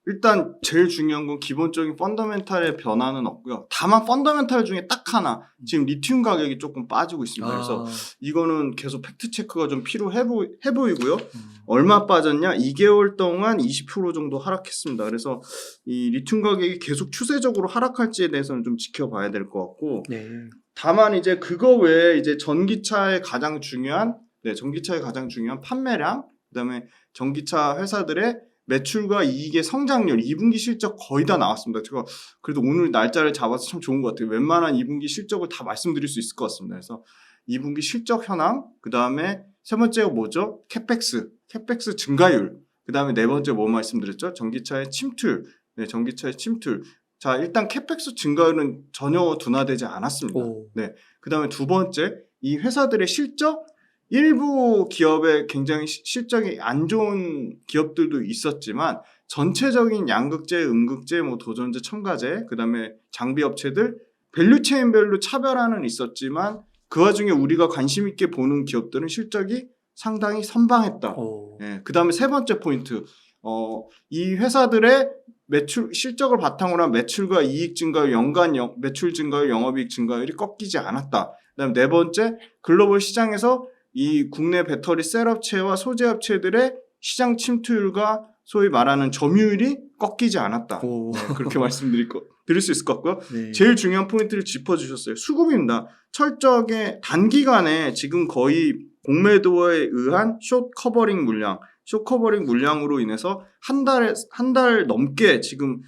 일단 제일 중요한 건 기본적인 펀더멘탈의 변화는 없고요. 다만 펀더멘탈 중에 딱 하나 지금 리튬 가격이 조금 빠지고 있습니다. 그래서 이거는 계속 팩트 체크가 좀 필요해 보이고요. 얼마 빠졌냐? 2개월 동안 20% 정도 하락했습니다. 그래서 이 리튬 가격이 계속 추세적으로 하락할지에 대해서는 좀 지켜봐야 될 것 같고, 네. 다만 이제 그거 외에 이제 전기차의 가장 중요한 판매량, 그다음에 전기차 회사들의 매출과 이익의 성장률, 2분기 실적 거의 다 나왔습니다. 제가 그래도 오늘 날짜를 잡아서 참 좋은 것 같아요. 웬만한 2분기 실적을 다 말씀드릴 수 있을 것 같습니다. 그래서 2분기 실적 현황, 그 다음에 세 번째가 뭐죠? 캐펙스 증가율, 그 다음에 네 번째 뭐 말씀드렸죠? 전기차의 침투율. 네, 전기차의 침투율. 자, 일단 캐펙스 증가율은 전혀 둔화되지 않았습니다. 네, 그 다음에 두 번째, 이 회사들의 실적, 일부 기업의 굉장히 실적이 안 좋은 기업들도 있었지만 전체적인 양극재, 음극재, 뭐 도전재, 첨가재, 그 다음에 장비 업체들 밸류체인별로 차별화는 있었지만 그 와중에 우리가 관심 있게 보는 기업들은 실적이 상당히 선방했다. 예, 그 다음에 세 번째 포인트, 이 회사들의 매출 실적을 바탕으로 한 매출과 이익 증가율, 연간 매출 증가율, 영업이익 증가율이 꺾이지 않았다. 그다음에 네 번째, 글로벌 시장에서 이 국내 배터리 셀업체와 소재업체들의 시장 침투율과 소위 말하는 점유율이 꺾이지 않았다. 네, 그렇게 드릴 수 있을 것 같고요. 네. 제일 중요한 포인트를 짚어주셨어요. 수급입니다. 철저하게 단기간에 지금 거의 공매도에 의한 숏 커버링 물량으로 인해서 한 달 넘게 지금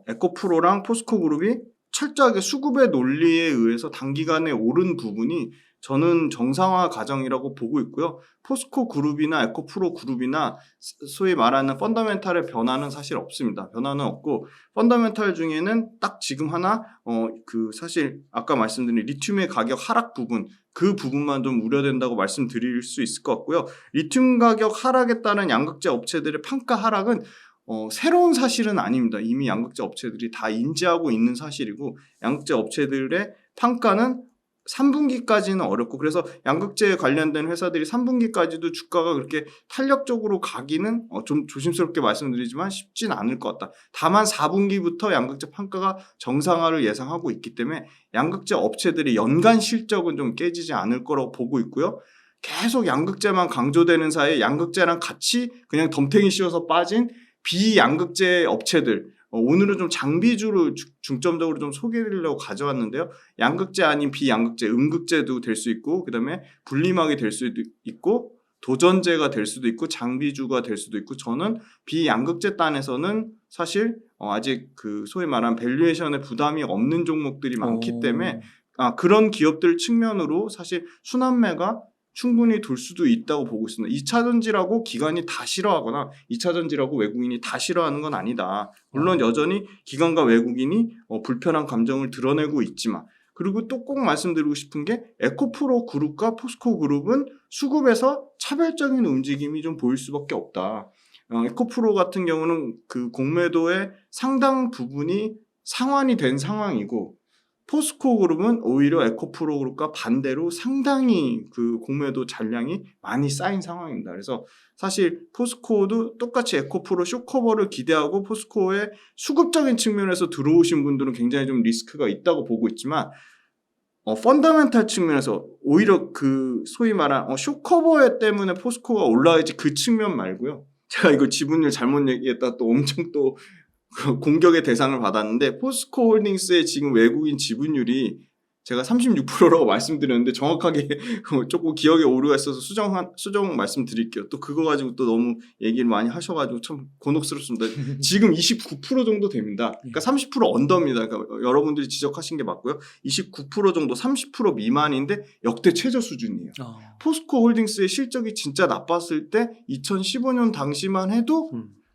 에코프로랑 포스코그룹이 철저하게 수급의 논리에 의해서 단기간에 오른 부분이 저는 정상화 과정이라고 보고 있고요. 포스코 그룹이나 에코프로 그룹이나 소위 말하는 펀더멘탈의 변화는 사실 없습니다. 변화는 없고 펀더멘탈 중에는 딱 지금 하나 사실 아까 말씀드린 리튬의 가격 하락 부분, 그 부분만 좀 우려된다고 말씀드릴 수 있을 것 같고요. 리튬 가격 하락에 따른 양극재 업체들의 판가 하락은 새로운 사실은 아닙니다. 이미 양극재 업체들이 다 인지하고 있는 사실이고 양극재 업체들의 판가는 3분기까지는 어렵고, 그래서 양극재에 관련된 회사들이 3분기까지도 주가가 그렇게 탄력적으로 가기는 좀 조심스럽게 말씀드리지만 쉽진 않을 것 같다. 다만 4분기부터 양극재 판가가 정상화를 예상하고 있기 때문에 양극재 업체들의 연간 실적은 좀 깨지지 않을 거라고 보고 있고요. 계속 양극재만 강조되는 사이에 양극재랑 같이 그냥 덤탱이 씌워서 빠진 비양극재 업체들, 오늘은 좀 장비주를 중점적으로 좀 소개해드리려고 가져왔는데요. 양극재 아닌 비양극재, 음극재도 될 수 있고, 그 다음에 분리막이 될 수도 있고, 도전재가 될 수도 있고, 장비주가 될 수도 있고, 저는 비양극재 단에서는 사실 아직 그 소위 말하는 밸류에이션에 부담이 없는 종목들이 많기 때문에 그런 기업들 측면으로 사실 순환매가 충분히 돌 수도 있다고 보고 있습니다. 2차전지라고 기관이 다 싫어하거나 2차전지라고 외국인이 다 싫어하는 건 아니다. 물론 여전히 기관과 외국인이 불편한 감정을 드러내고 있지만, 그리고 또 꼭 말씀드리고 싶은 게 에코프로 그룹과 포스코 그룹은 수급에서 차별적인 움직임이 좀 보일 수밖에 없다. 에코프로 같은 경우는 그 공매도의 상당 부분이 상환이 된 상황이고, 포스코 그룹은 오히려 에코프로 그룹과 반대로 상당히 그 공매도 잔량이 많이 쌓인 상황입니다. 그래서 사실 포스코도 똑같이 에코프로 숏커버를 기대하고 포스코의 수급적인 측면에서 들어오신 분들은 굉장히 좀 리스크가 있다고 보고 있지만, 펀더멘탈 측면에서 오히려 그 소위 말한 숏커버 때문에 포스코가 올라야지, 그 측면 말고요. 제가 이거 지분율 잘못 얘기했다 또 엄청 또 공격의 대상을 받았는데, 포스코 홀딩스의 지금 외국인 지분율이 제가 36%라고 말씀드렸는데 정확하게 조금 기억에 오류가 있어서 수정 말씀드릴게요. 또 그거 가지고 또 너무 얘기를 많이 하셔가지고 참 곤혹스럽습니다. 지금 29% 정도 됩니다. 그러니까 30% 언더입니다. 그러니까 여러분들이 지적하신 게 맞고요. 29% 정도, 30% 미만인데 역대 최저 수준이에요. 포스코 홀딩스의 실적이 진짜 나빴을 때 2015년 당시만 해도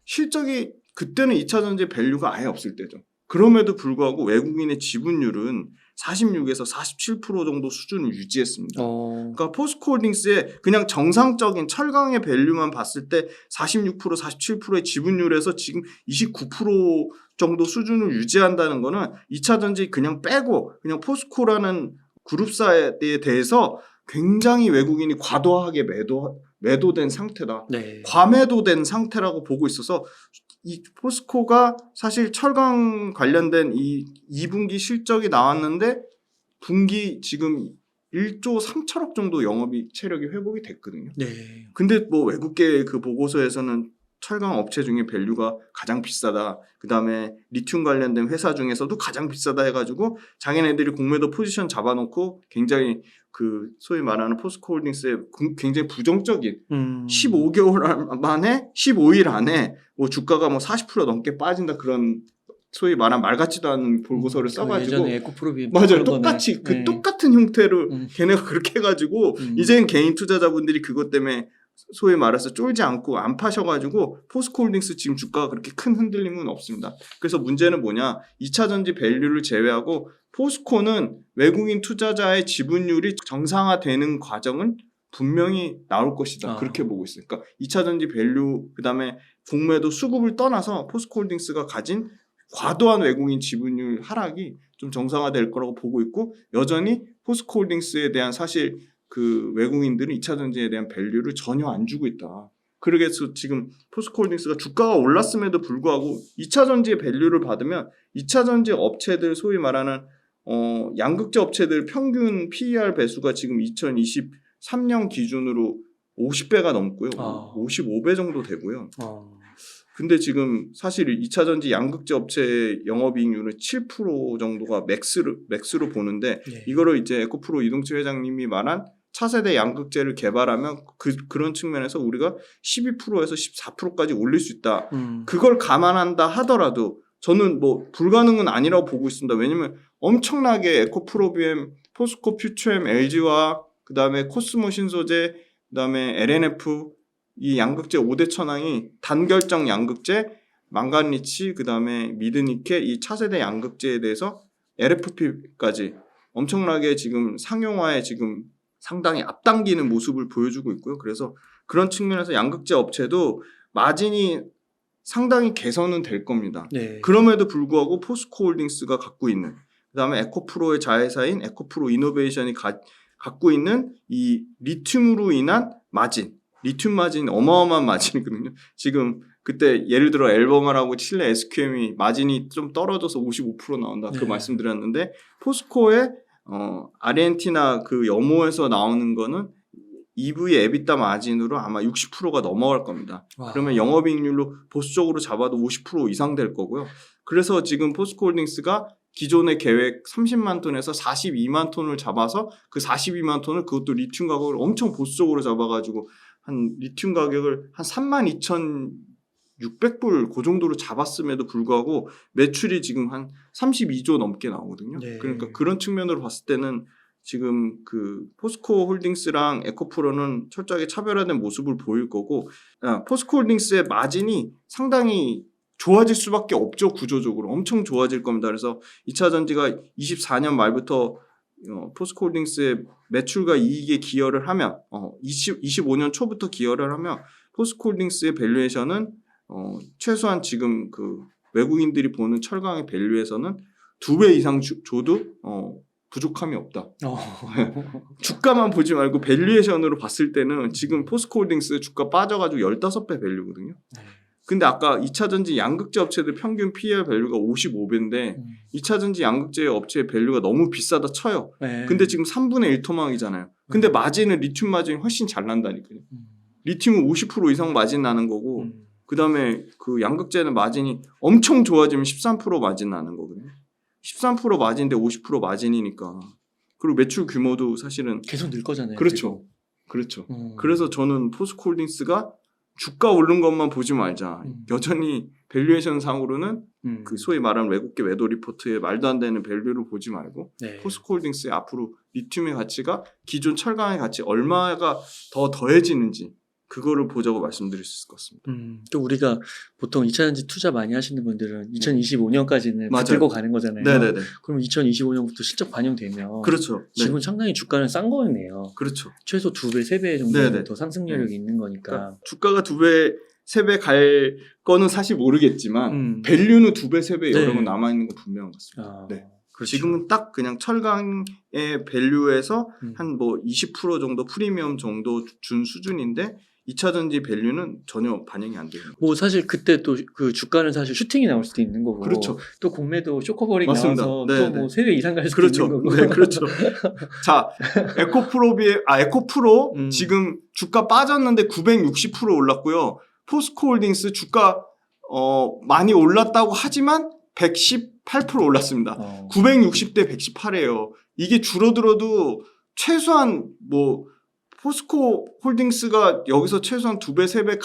실적이, 그때는 2차전지 밸류가 아예 없을 때죠. 그럼에도 불구하고 외국인의 지분율은 46에서 47% 정도 수준을 유지했습니다. 그러니까 포스코 홀딩스의 그냥 정상적인 철강의 밸류만 봤을 때 46%, 47%의 지분율에서 지금 29% 정도 수준을 유지한다는 거는 2차전지 그냥 빼고 그냥 포스코라는 그룹사에 대해서 굉장히 외국인이 과도하게 매도된 상태다. 과매도된 상태라고 보고 있어서 이 포스코가 사실 철강 관련된 이 2분기 실적이 나왔는데 분기 지금 1조 3천억 정도 영업이익 체력이 회복이 됐거든요. 네. 근데 뭐 외국계 그 보고서에서는 철강 업체 중에 밸류가 가장 비싸다. 그다음에 리튬 관련된 회사 중에서도 가장 비싸다 해가지고 자기네들이 공매도 포지션 잡아놓고 굉장히 그 소위 말하는 포스코홀딩스의 굉장히 부정적인 15개월 만에 15일 안에 뭐 주가가 뭐 40% 넘게 빠진다 그런 소위 말하는 말 같지도 않은 보고서를 써가지고 예전에 에코프로비 맞아요. 똑같이 그 네. 똑같은 형태로 걔네가 그렇게 해가지고 이제는 개인 투자자분들이 그것 때문에 소위 말해서 쫄지 않고 안 파셔가지고 포스코홀딩스 지금 주가가 그렇게 큰 흔들림은 없습니다. 그래서 문제는 뭐냐? 2차전지 밸류를 제외하고 포스코는 외국인 투자자의 지분율이 정상화되는 과정은 분명히 나올 것이다. 그렇게 보고 있어요. 그러니까 2차전지 밸류 그다음에 공매도 수급을 떠나서 포스코홀딩스가 가진 과도한 외국인 지분율 하락이 좀 정상화될 거라고 보고 있고 여전히 포스코홀딩스에 대한 사실 그 외국인들은 2차전지에 대한 밸류를 전혀 안 주고 있다. 그래서 지금 포스코홀딩스가 주가가 올랐음에도 불구하고 2차전지의 밸류를 받으면 2차전지 업체들 소위 말하는 양극재 업체들 평균 PER 배수가 지금 2023년 기준으로 50배가 넘고요. 55배 정도 되고요. 근데 지금 사실 2차전지 양극재 업체의 영업이익률은 7% 정도가 맥스로 보는데 네. 이거를 이제 에코프로 이동철 회장님이 말한 차세대 양극재를 개발하면 그런 측면에서 우리가 12%에서 14%까지 올릴 수 있다. 그걸 감안한다 하더라도 저는 뭐 불가능은 아니라고 보고 있습니다. 왜냐면 엄청나게 에코프로비엠, 포스코 퓨처엠, LG와 그다음에 코스모 신소재, 그다음에 LNF 이 양극재 5대 천왕이 단결정 양극재, 망간리치, 그다음에 미드니켈 이 차세대 양극재에 대해서 LFP까지 엄청나게 지금 상용화에 지금 상당히 앞당기는 모습을 보여주고 있고요. 그래서 그런 측면에서 양극재 업체도 마진이 상당히 개선은 될 겁니다. 네. 그럼에도 불구하고 포스코홀딩스가 갖고 있는 그다음에 에코프로의 자회사인 에코프로 이노베이션이 갖고 있는 이 리튬으로 인한 마진 리튬 마진 어마어마한 마진이거든요. 지금 그때 예를 들어 엘버마라고 칠레 SQM이 마진이 좀 떨어져서 55% 나온다. 그 말씀드렸는데 포스코의 아르헨티나 그 염호에서 나오는 거는 EV 에비타 마진으로 아마 60%가 넘어갈 겁니다. 그러면 영업이익률로 보수적으로 잡아도 50% 이상 될 거고요. 그래서 지금 포스코홀딩스가 기존의 계획 30만 톤에서 42만 톤을 잡아서 그 42만 톤을 그것도 리튬 가격을 엄청 보수적으로 잡아가지고 한 리튬 가격을 한 32,600불 그 정도로 잡았음에도 불구하고 매출이 지금 한 32조 넘게 나오거든요. 네. 그러니까 그런 측면으로 봤을 때는 지금 그 포스코 홀딩스랑 에코프로는 철저하게 차별화된 모습을 보일 거고 포스코 홀딩스의 마진이 상당히 좋아질 수밖에 없죠. 구조적으로 엄청 좋아질 겁니다. 그래서 2차전지가 24년 말부터 포스코홀딩스의 매출과 이익에 기여를 하면 25년 초부터 기여를 하면 포스코홀딩스의 밸류에이션은 최소한 지금 그 외국인들이 보는 철강의 밸류에서는 2배 이상 줘도 부족함이 없다. 주가만 보지 말고 밸류에이션으로 봤을 때는 지금 포스코홀딩스 주가 빠져가지고 15배 밸류거든요. 근데 아까 2차전지 양극재 업체들 평균 PER 밸류가 55배인데 2차전지 양극재 업체의 밸류가 너무 비싸다 쳐요. 근데 지금 3분의 1 토막이잖아요. 근데 마진은 리튬 마진이 훨씬 잘 난다니까요. 리튬은 50% 이상 마진 나는 거고 그다음에 그 양극재는 마진이 엄청 좋아지면 13% 마진 나는 거거든요. 13% 마진인데 50% 마진이니까. 그리고 매출 규모도 사실은 계속 늘 거잖아요. 그렇죠. 그렇죠. 그래서 저는 포스코홀딩스가 주가 오른 것만 보지 말자. 여전히 밸류에이션 상으로는 그 소위 말하는 외국계 매도 리포트에 말도 안 되는 밸류를 보지 말고 포스코홀딩스의 앞으로 리튬의 가치가 기존 철강의 가치 얼마가 더 더해지는지 그거를 보자고 말씀드릴 수 있을 것 같습니다. 또 우리가 보통 2차전지 투자 많이 하시는 분들은 2025년까지는 붙들고 가는 거잖아요. 네네네. 그럼 2025년부터 실적 반영되면 그렇죠. 지금 상당히 주가는 싼 거네요. 그렇죠. 최소 2배, 3배 정도 더 상승 여력이 있는 거니까. 그러니까 주가가 2배, 3배 갈 거는 사실 모르겠지만 밸류는 2배, 3배 여러 번 남아있는 거 분명한 것 같습니다. 네. 그렇죠. 지금은 딱 그냥 철강의 밸류에서 한 뭐 20% 정도 프리미엄 정도 준 수준인데 2차전지 밸류는 전혀 반영이 안 되는 거죠. 뭐 사실 그때 또 그 주가는 사실 슈팅이 나올 수도 있는 거고. 그렇죠. 또 공매도 쇼커버링 맞습니다. 나와서 네, 또 네. 뭐 3배 이상 갈 수도 그렇죠. 있는 거고. 네, 그렇죠. 자, 에코프로 지금 주가 빠졌는데 960% 올랐고요. 포스코홀딩스 주가 많이 올랐다고 하지만 118% 올랐습니다. 960대 118이에요. 이게 줄어들어도 최소한 뭐 포스코홀딩스가 여기서 최소한 2배, 3배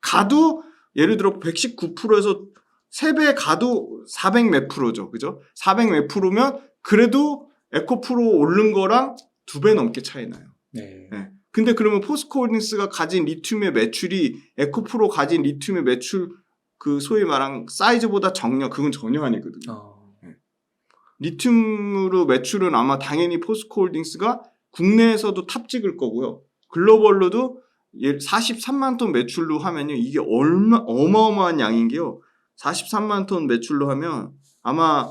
가도 예를 들어 119%에서 3배 가도 400 몇 프로죠. 그죠? 400 몇 프로면 그래도 에코프로 오른 거랑 2배 넘게 차이 나요. 네. 네. 근데 그러면 포스코홀딩스가 가진 리튬의 매출이 에코프로 가진 리튬의 매출 그 소위 말한 사이즈보다 그건 전혀 아니거든요. 리튬으로 매출은 아마 당연히 포스코홀딩스가 국내에서도 탑 찍을 거고요. 글로벌로도 43만 ton 매출로 하면요. 이게 어마어마한 양인 게요. 43만 ton 매출로 하면 아마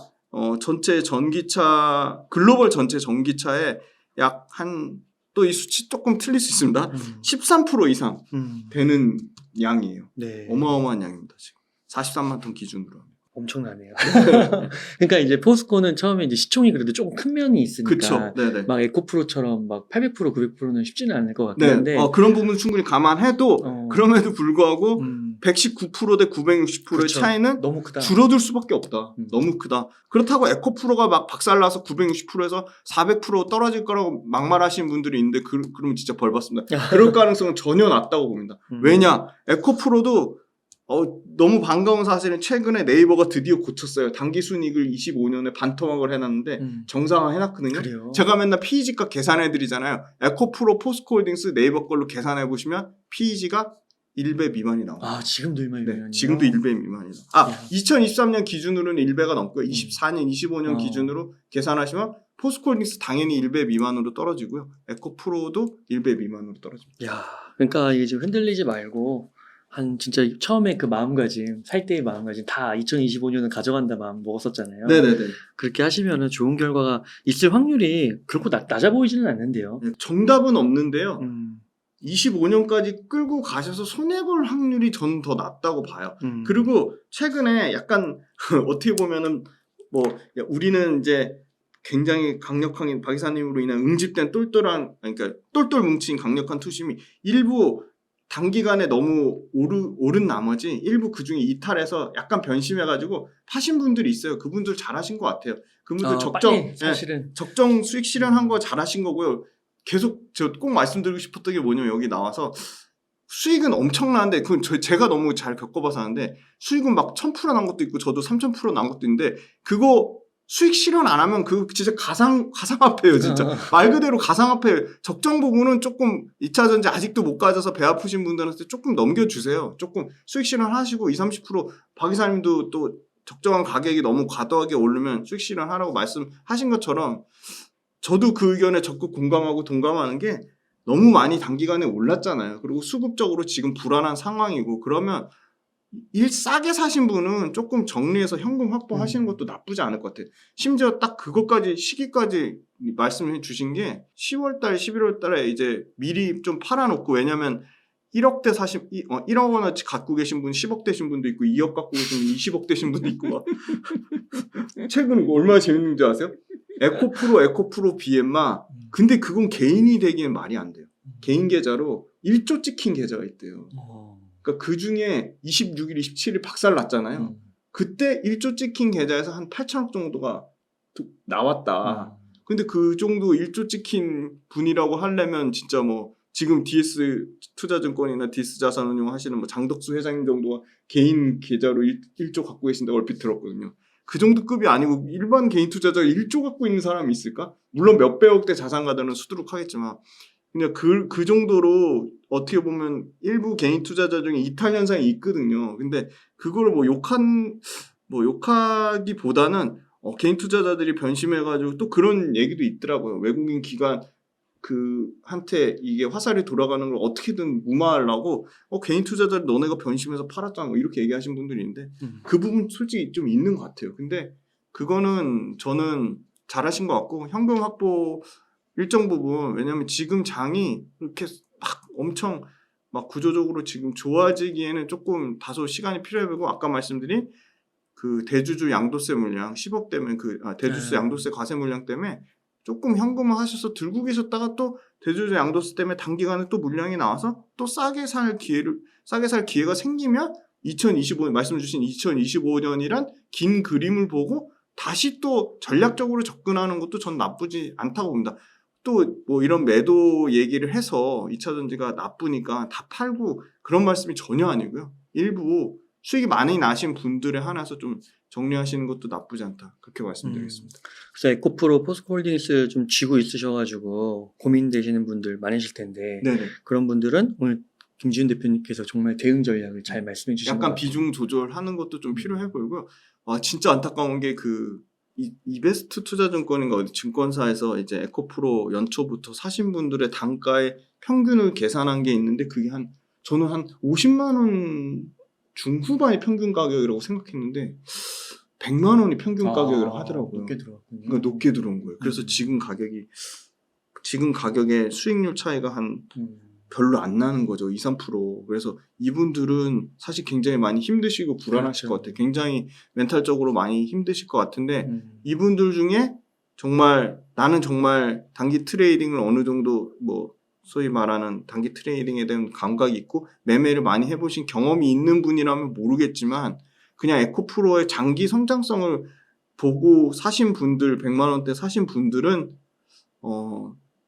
전체 전기차 글로벌 전체 전기차에 약 또 이 수치 조금 틀릴 수 있습니다. 13% 이상 되는 양이에요. 네. 어마어마한 양입니다. 지금 43만 톤 기준으로 하면. 엄청나네요. 그러니까 이제 포스코는 처음에 이제 시총이 그래도 조금 큰 면이 있으니까 그쵸. 네네. 막 에코프로처럼 막 800% 900%는 쉽지는 않을 것 같긴 네. 한데 그런 부분 충분히 감안해도 그럼에도 불구하고 119%대 960%의 그렇죠. 차이는 너무 크다. 줄어들 수밖에 없다. 너무 크다. 그렇다고 에코프로가 막 박살나서 960%에서 400% 떨어질 거라고 막말하시는 분들이 있는데 그러면 진짜 벌 받습니다. 그럴 가능성은 전혀 낮다고 봅니다. 왜냐? 에코프로도 너무 반가운 사실은 최근에 네이버가 드디어 고쳤어요. 당기순이익을 25년에 반토막을 해놨는데 정상화 해놨거든요. 그래요? 제가 맨날 PEG가 계산해드리잖아요. 에코프로, 포스코홀딩스 네이버 걸로 계산해보시면 PEG가 1배 미만이 나옵니다. 지금도 1배 미만이요? 네, 지금도 1배 미만이다. 2023년 기준으로는 1배가 넘고요. 24년, 25년 기준으로 계산하시면 포스코홀딩스 당연히 1배 미만으로 떨어지고요. 에코프로도 1배 미만으로 떨어집니다. 야, 그러니까 이게 지금 흔들리지 말고 진짜 처음에 그 마음가짐, 살 때의 마음가짐 다 2025년은 가져간다 마음 먹었었잖아요. 네네네. 그렇게 하시면은 좋은 결과가 있을 확률이 결코 낮아 보이지는 않는데요. 네, 정답은 없는데요. 25년까지 끌고 가셔서 손해볼 확률이 저는 더 낮다고 봐요. 그리고 최근에 약간 어떻게 보면은 우리는 이제 굉장히 강력한 박 이사님으로 인한 응집된 그러니까 똘똘 뭉친 강력한 투심이 일부 단기간에 너무 오른 나머지 일부 그중에 이탈해서 약간 변심해가지고 파신 분들이 있어요. 그분들 잘하신 것 같아요. 그분들 적정 수익 실현한 거 잘하신 거고요. 계속 저 꼭 말씀드리고 싶었던 게 뭐냐면 여기 나와서 수익은 엄청나는데 그건 제가 너무 잘 겪어봐서 하는데 수익은 막 1000% 난 것도 있고 저도 3000% 난 것도 있는데 그거 수익 실현 안 하면 그거 진짜 가상화폐예요, 진짜. 말 그대로 가상화폐. 적정 부분은 조금 2차전지 아직도 못 가져서 배 아프신 분들한테 조금 넘겨주세요. 조금 수익 실현하시고 20-30% 박 이사님도 또 적정한 가격이 너무 과도하게 오르면 수익 실현하라고 말씀하신 것처럼 저도 그 의견에 적극 공감하고 동감하는 게 너무 많이 단기간에 올랐잖아요. 그리고 수급적으로 지금 불안한 상황이고 그러면 싸게 사신 분은 조금 정리해서 현금 확보하시는 것도 나쁘지 않을 것 같아요. 심지어 딱 시기까지 말씀해 주신 게 10월달, 11월달에 이제 미리 좀 팔아놓고 왜냐면 1억 원어치 갖고 계신 분 10억 되신 분도 있고 2억 갖고 계신 분 20억 되신 분도 있고 막. 최근 얼마나 재밌는지 아세요? 에코프로 BM마 근데 그건 개인이 되기는 말이 안 돼요. 개인 계좌로 1조 찍힌 계좌가 있대요. 그러니까 그 중에 26일, 27일 박살 났잖아요. 그때 1조 찍힌 계좌에서 한 8천억 정도가 나왔다. 근데 그 정도 1조 찍힌 분이라고 하려면 진짜 지금 DS 투자증권이나 DS 자산운용 하시는 장덕수 회장님 정도가 개인 계좌로 1조 갖고 계신다고 얼핏 들었거든요. 그 정도 급이 아니고 일반 개인 투자자가 1조 갖고 있는 사람이 있을까? 물론 몇백억대 자산가들은 수두룩하겠지만 그냥 그 정도로 어떻게 보면 일부 개인 투자자 중에 이탈 현상이 있거든요. 근데 그거를 욕하기보다는 개인 투자자들이 변심해가지고 또 그런 얘기도 있더라고요. 외국인 기관 한테 이게 화살이 돌아가는 걸 어떻게든 무마하려고 개인 투자자들 너네가 변심해서 팔았잖아 이렇게 얘기하신 분들이 있는데 그 부분 솔직히 좀 있는 것 같아요. 근데 그거는 저는 잘하신 것 같고 현금 확보 일정 부분 왜냐하면 지금 장이 이렇게 막 엄청 막 구조적으로 지금 좋아지기에는 조금 다소 시간이 필요해 보이고 아까 말씀드린 그 대주주 양도세 물량 10억 되면 대주주 양도세 과세 물량 때문에 조금 현금화 하셔서 들고 계셨다가 또 대주주 양도세 때문에 단기간에 또 물량이 나와서 또 싸게 살 기회가 생기면 2025년 말씀 주신 2025년이란 긴 그림을 보고 다시 또 전략적으로 접근하는 것도 전 나쁘지 않다고 봅니다. 또 뭐 이런 매도 얘기를 해서 2차전지가 나쁘니까 다 팔고 그런 말씀이 전혀 아니고요. 일부 수익이 많이 나신 분들에 한해서 좀 정리하시는 것도 나쁘지 않다. 그렇게 말씀드리겠습니다. 그래서 에코프로 포스코홀딩스 좀 쥐고 있으셔가지고 고민되시는 분들 많으실 텐데 네네. 그런 분들은 오늘 김지훈 대표님께서 정말 대응 전략을 잘 말씀해 주신 것 약간 같아요. 비중 조절하는 것도 좀 필요해 보이고요. 진짜 안타까운 게 이베스트 투자증권인가 어디 증권사에서 이제 에코프로 연초부터 사신 분들의 단가의 평균을 계산한 게 있는데 그게 저는 한 50만 원 중후반이 평균 가격이라고 생각했는데 100만 원이 평균 가격이라고 하더라고요. 높게 들어왔군요. 그러니까 높게 들어온 거예요. 그래서 지금 가격의 수익률 차이가 별로 안 나는 거죠. 2-3%. 그래서 이분들은 사실 굉장히 많이 힘드시고 불안하실 그렇죠. 것 같아요. 굉장히 멘탈적으로 많이 힘드실 것 같은데 이분들 중에 나는 정말 단기 트레이딩을 어느 정도 소위 말하는 단기 트레이딩에 대한 감각이 있고 매매를 많이 해보신 경험이 있는 분이라면 모르겠지만 그냥 에코프로의 장기 성장성을 보고 사신 분들 100만 원대 사신 분들은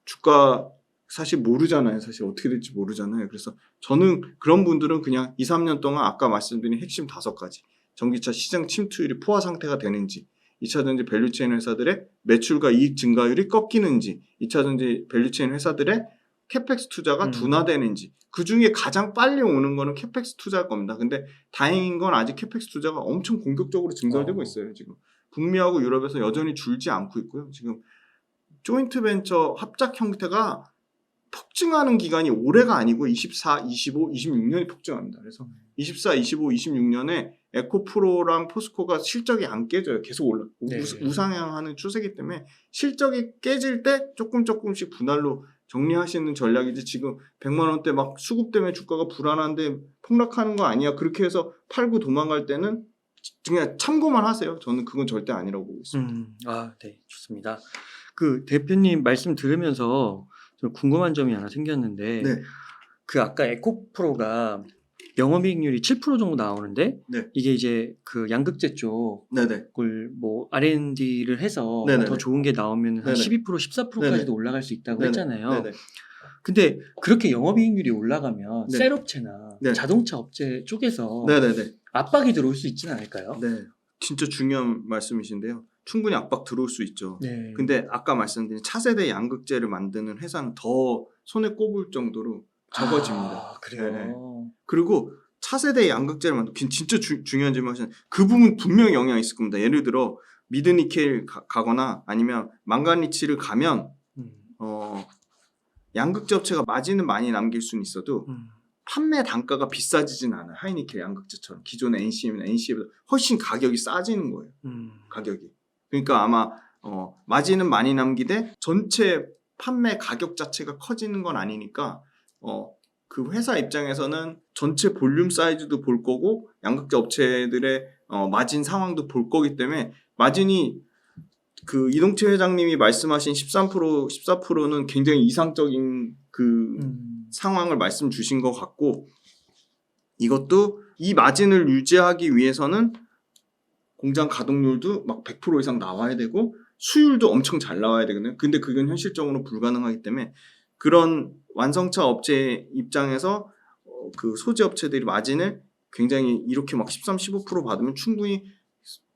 주가 사실 모르잖아요. 사실 어떻게 될지 모르잖아요. 그래서 저는 그런 분들은 그냥 2-3년 동안 아까 말씀드린 핵심 5가지 전기차 시장 침투율이 포화 상태가 되는지 2차전지 밸류체인 회사들의 매출과 이익 증가율이 꺾이는지 2차전지 밸류체인 회사들의 캐펙스 투자가 둔화되는지 그 중에 가장 빨리 오는 거는 캐펙스 투자일 겁니다. 근데 다행인 건 아직 캐펙스 투자가 엄청 공격적으로 증설되고 있어요. 지금 북미하고 유럽에서 여전히 줄지 않고 있고요. 지금 조인트 벤처 합작 형태가 폭증하는 기간이 올해가 아니고 24, 25, 26년이 폭증합니다. 그래서 24, 25, 26년에 에코프로랑 포스코가 실적이 안 깨져요. 계속 우상향하는 추세이기 때문에 실적이 깨질 때 조금씩 분할로 정리하시는 전략이지 지금 100만 원대 막 수급 때문에 주가가 불안한데 폭락하는 거 아니야. 그렇게 해서 팔고 도망갈 때는 그냥 참고만 하세요. 저는 그건 절대 아니라고 보고 있습니다. 네, 좋습니다. 그 대표님 말씀 들으면서 좀 궁금한 점이 하나 생겼는데 네. 그 아까 에코프로가 영업이익률이 7% 정도 나오는데 네. 이게 이제 그 양극재 네네. 쪽을 R&D를 해서 네네네. 더 좋은 게 나오면 한 네네. 12%, 14%까지도 네네. 올라갈 수 있다고 네네. 했잖아요. 네네. 근데 그렇게 영업이익률이 올라가면 네. 셀업체나 네. 자동차 업체 쪽에서 네네네. 압박이 들어올 수 있지는 않을까요? 네. 진짜 중요한 말씀이신데요. 충분히 압박 들어올 수 있죠. 네. 근데 아까 말씀드린 차세대 양극재를 만드는 회사는 더 손에 꼽을 정도로 적어집니다. 그래요. 네. 그리고 차세대 양극재를 만드는 진짜 중요한 질문이신 그 부분 분명히 영향이 있을 겁니다. 예를 들어 미드니켈 가거나 아니면 망가니치를 가면 양극재 업체가 마진은 많이 남길 수는 있어도 판매 단가가 비싸지진 않아요. 하이니켈 양극재처럼 기존의 NCM이나 NC보다 훨씬 가격이 싸지는 거예요. 가격이. 그러니까 아마 마진은 많이 남기되 전체 판매 가격 자체가 커지는 건 아니니까 그 회사 입장에서는 전체 볼륨 사이즈도 볼 거고 양극재 업체들의 마진 상황도 볼 거기 때문에 마진이 그 이동채 회장님이 말씀하신 13%, 14%는 굉장히 이상적인 그 상황을 말씀 주신 것 같고 이것도 이 마진을 유지하기 위해서는 공장 가동률도 막 100% 이상 나와야 되고 수율도 엄청 잘 나와야 되거든요. 근데 그건 현실적으로 불가능하기 때문에 그런 완성차 업체 입장에서 그 소재 업체들이 마진을 굉장히 이렇게 막 13, 15% 받으면 충분히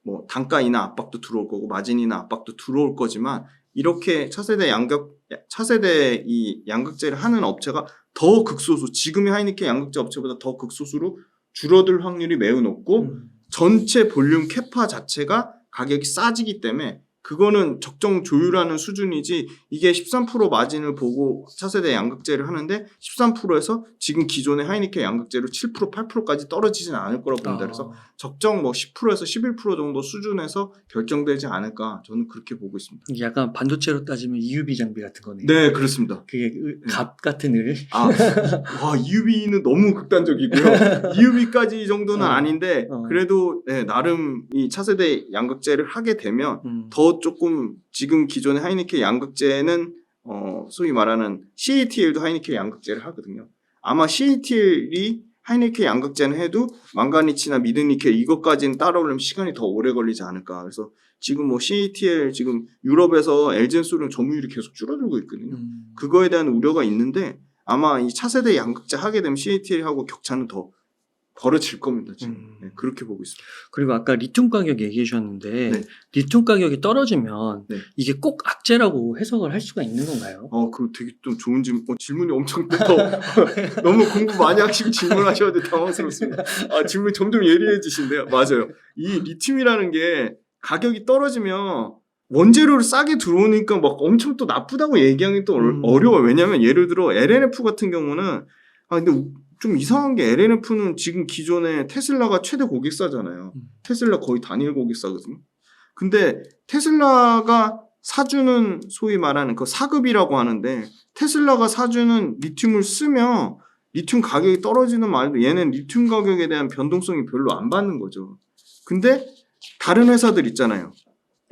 뭐 단가 인하 압박도 들어올 거고 마진 인하 압박도 들어올 거지만 이렇게 차세대 이 양극재를 하는 업체가 더 극소수 지금의 하이니켈 양극재 업체보다 더 극소수로 줄어들 확률이 매우 높고 전체 볼륨 캐파 자체가 가격이 싸지기 때문에 그거는 적정 조율하는 수준이지 이게 13% 마진을 보고 차세대 양극재를 하는데 13%에서 지금 기존의 하이니켄 양극재로 7% 8%까지 떨어지진 않을 거라고 봅니다. 그래서 적정 뭐 10%에서 11% 정도 수준에서 결정되지 않을까 저는 그렇게 보고 있습니다. 이게 약간 반도체로 따지면 EUV 장비 같은 거네요. 네, 그렇습니다. 그게 갑 같은 을. 와, EUV는 너무 극단적이고요. EUV까지 정도는 아닌데 그래도 네, 나름 이 차세대 양극재를 하게 되면 더 조금 지금 기존의 하이니켄 양극재는 소위 말하는 CATL도 하이니켄 양극재를 하거든요. 아마 CATL이 하이니켄 양극재는 해도 망가니치나 미드니켈 이것까지는 따라오려면 시간이 더 오래 걸리지 않을까. 그래서 지금 뭐 CATL 지금 유럽에서 LG엔솔은 점유율이 계속 줄어들고 있거든요. 그거에 대한 우려가 있는데 아마 이 차세대 양극재 하게 되면 CATL하고 격차는 더 벌어질 겁니다. 지금 네, 그렇게 보고 있습니다. 그리고 아까 리튬 가격 얘기해 주셨는데 네. 리튬 가격이 떨어지면 네. 이게 꼭 악재라고 해석을 할 수가 있는 건가요? 그거 되게 좀 좋은 질문. 질문이 엄청 더 너무 공부 많이 하시고 질문하셔야 돼 당황스럽습니다. 질문 점점 예리해지신데요. 맞아요. 이 리튬이라는 게 가격이 떨어지면 원재료를 싸게 들어오니까 막 엄청 또 나쁘다고 얘기하기 또 어려워요. 왜냐하면 예를 들어 LNF 같은 경우는 근데 좀 이상한 게 LNF는 지금 기존에 테슬라가 최대 고객사잖아요. 테슬라 거의 단일 고객사거든요. 근데 테슬라가 사주는 소위 말하는 그 사급이라고 하는데 테슬라가 사주는 리튬을 쓰면 리튬 가격이 떨어지는 말도 얘는 리튬 가격에 대한 변동성이 별로 안 받는 거죠. 근데 다른 회사들 있잖아요.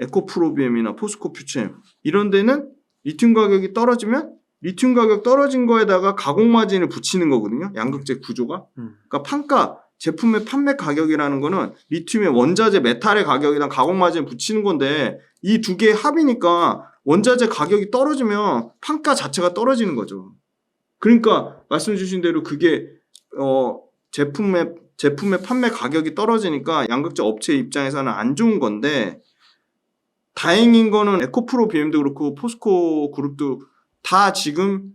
에코프로비엠이나 포스코 퓨체엠 이런 데는 리튬 가격이 떨어지면 리튬 가격 떨어진 거에다가 가공 마진을 붙이는 거거든요. 양극재 구조가. 그러니까 판가, 제품의 판매 가격이라는 거는 리튬의 원자재 메탈의 가격이랑 가공 마진을 붙이는 건데 이 두 개의 합이니까 원자재 가격이 떨어지면 판가 자체가 떨어지는 거죠. 그러니까 말씀 주신 대로 그게 제품의 판매 가격이 떨어지니까 양극재 업체 입장에서는 안 좋은 건데 다행인 거는 에코프로 BM도 그렇고 포스코 그룹도 다 지금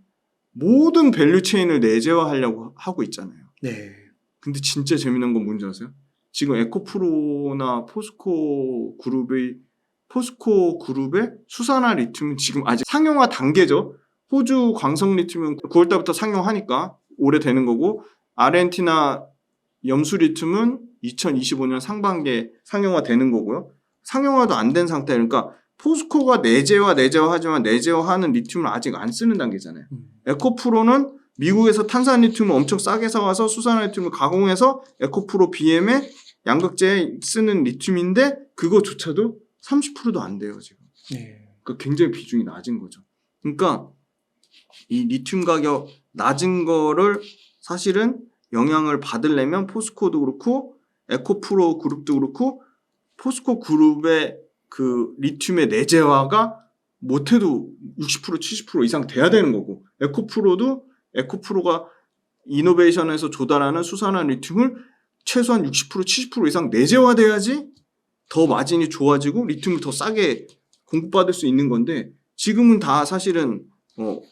모든 밸류 체인을 내재화하려고 하고 있잖아요. 네. 근데 진짜 재미난 건 뭔지 아세요? 지금 에코프로나 포스코 그룹의 수산화 리튬은 지금 아직 상용화 단계죠. 호주 광석 리튬은 9월달부터 상용하니까 올해 되는 거고 아르헨티나 염수 리튬은 2025년 상반기에 상용화 되는 거고요. 상용화도 안 된 상태. 그러니까 포스코가 내재화하지만 내재화하는 리튬을 아직 안 쓰는 단계잖아요. 에코프로는 미국에서 탄산 리튬을 엄청 싸게 사와서 수산화 리튬을 가공해서 에코프로 BM에 양극재에 쓰는 리튬인데 그거조차도 30%도 안 돼요 지금. 네. 그러니까 굉장히 비중이 낮은 거죠. 그러니까 이 리튬 가격 낮은 거를 사실은 영향을 받으려면 포스코도 그렇고 에코프로 그룹도 그렇고 포스코 그룹의 그 리튬의 내재화가 못해도 60% 70% 이상 돼야 되는 거고 에코프로가 이노베이션에서 조달하는 수산화 리튬을 최소한 60% 70% 이상 내재화돼야지 더 마진이 좋아지고 리튬을 더 싸게 공급받을 수 있는 건데 지금은 다 사실은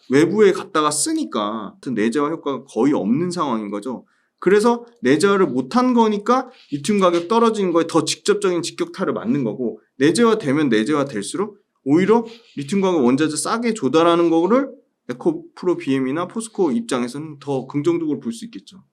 외부에 갖다가 쓰니까 내재화 효과가 거의 없는 상황인 거죠. 그래서 내재화를 못한 거니까 리튬 가격 떨어지는 거에 더 직접적인 직격탄을 맞는 거고 내재화 되면 내재화 될수록 오히려 리튬 가격 원자재 싸게 조달하는 거를 에코프로 BM이나 포스코 입장에서는 더 긍정적으로 볼 수 있겠죠.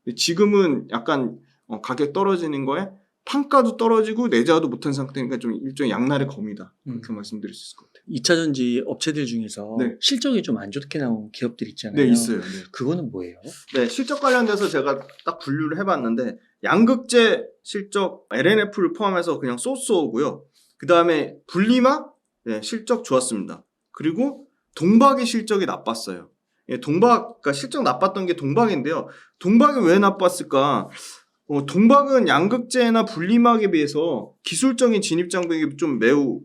근데 지금은 약간 가격 떨어지는 거에 판가도 떨어지고 내재화도 못한 상태니까 좀 일종의 양날의 검이다. 그렇게 말씀드릴 수 있을 것 같아요. 2차전지 업체들 중에서 네. 실적이 좀 안 좋게 나온 기업들 있잖아요. 네, 있어요. 네. 그거는 뭐예요? 네, 실적 관련돼서 제가 딱 분류를 해봤는데 양극재 실적 LNF를 포함해서 그냥 쏘쏘고요. 그 다음에 분리막 실적 좋았습니다. 그리고 동박의 실적이 나빴어요. 그러니까 실적 나빴던 게 동박인데요. 동박이 왜 나빴을까? 동박은 양극재나 분리막에 비해서 기술적인 진입 장벽이 좀 매우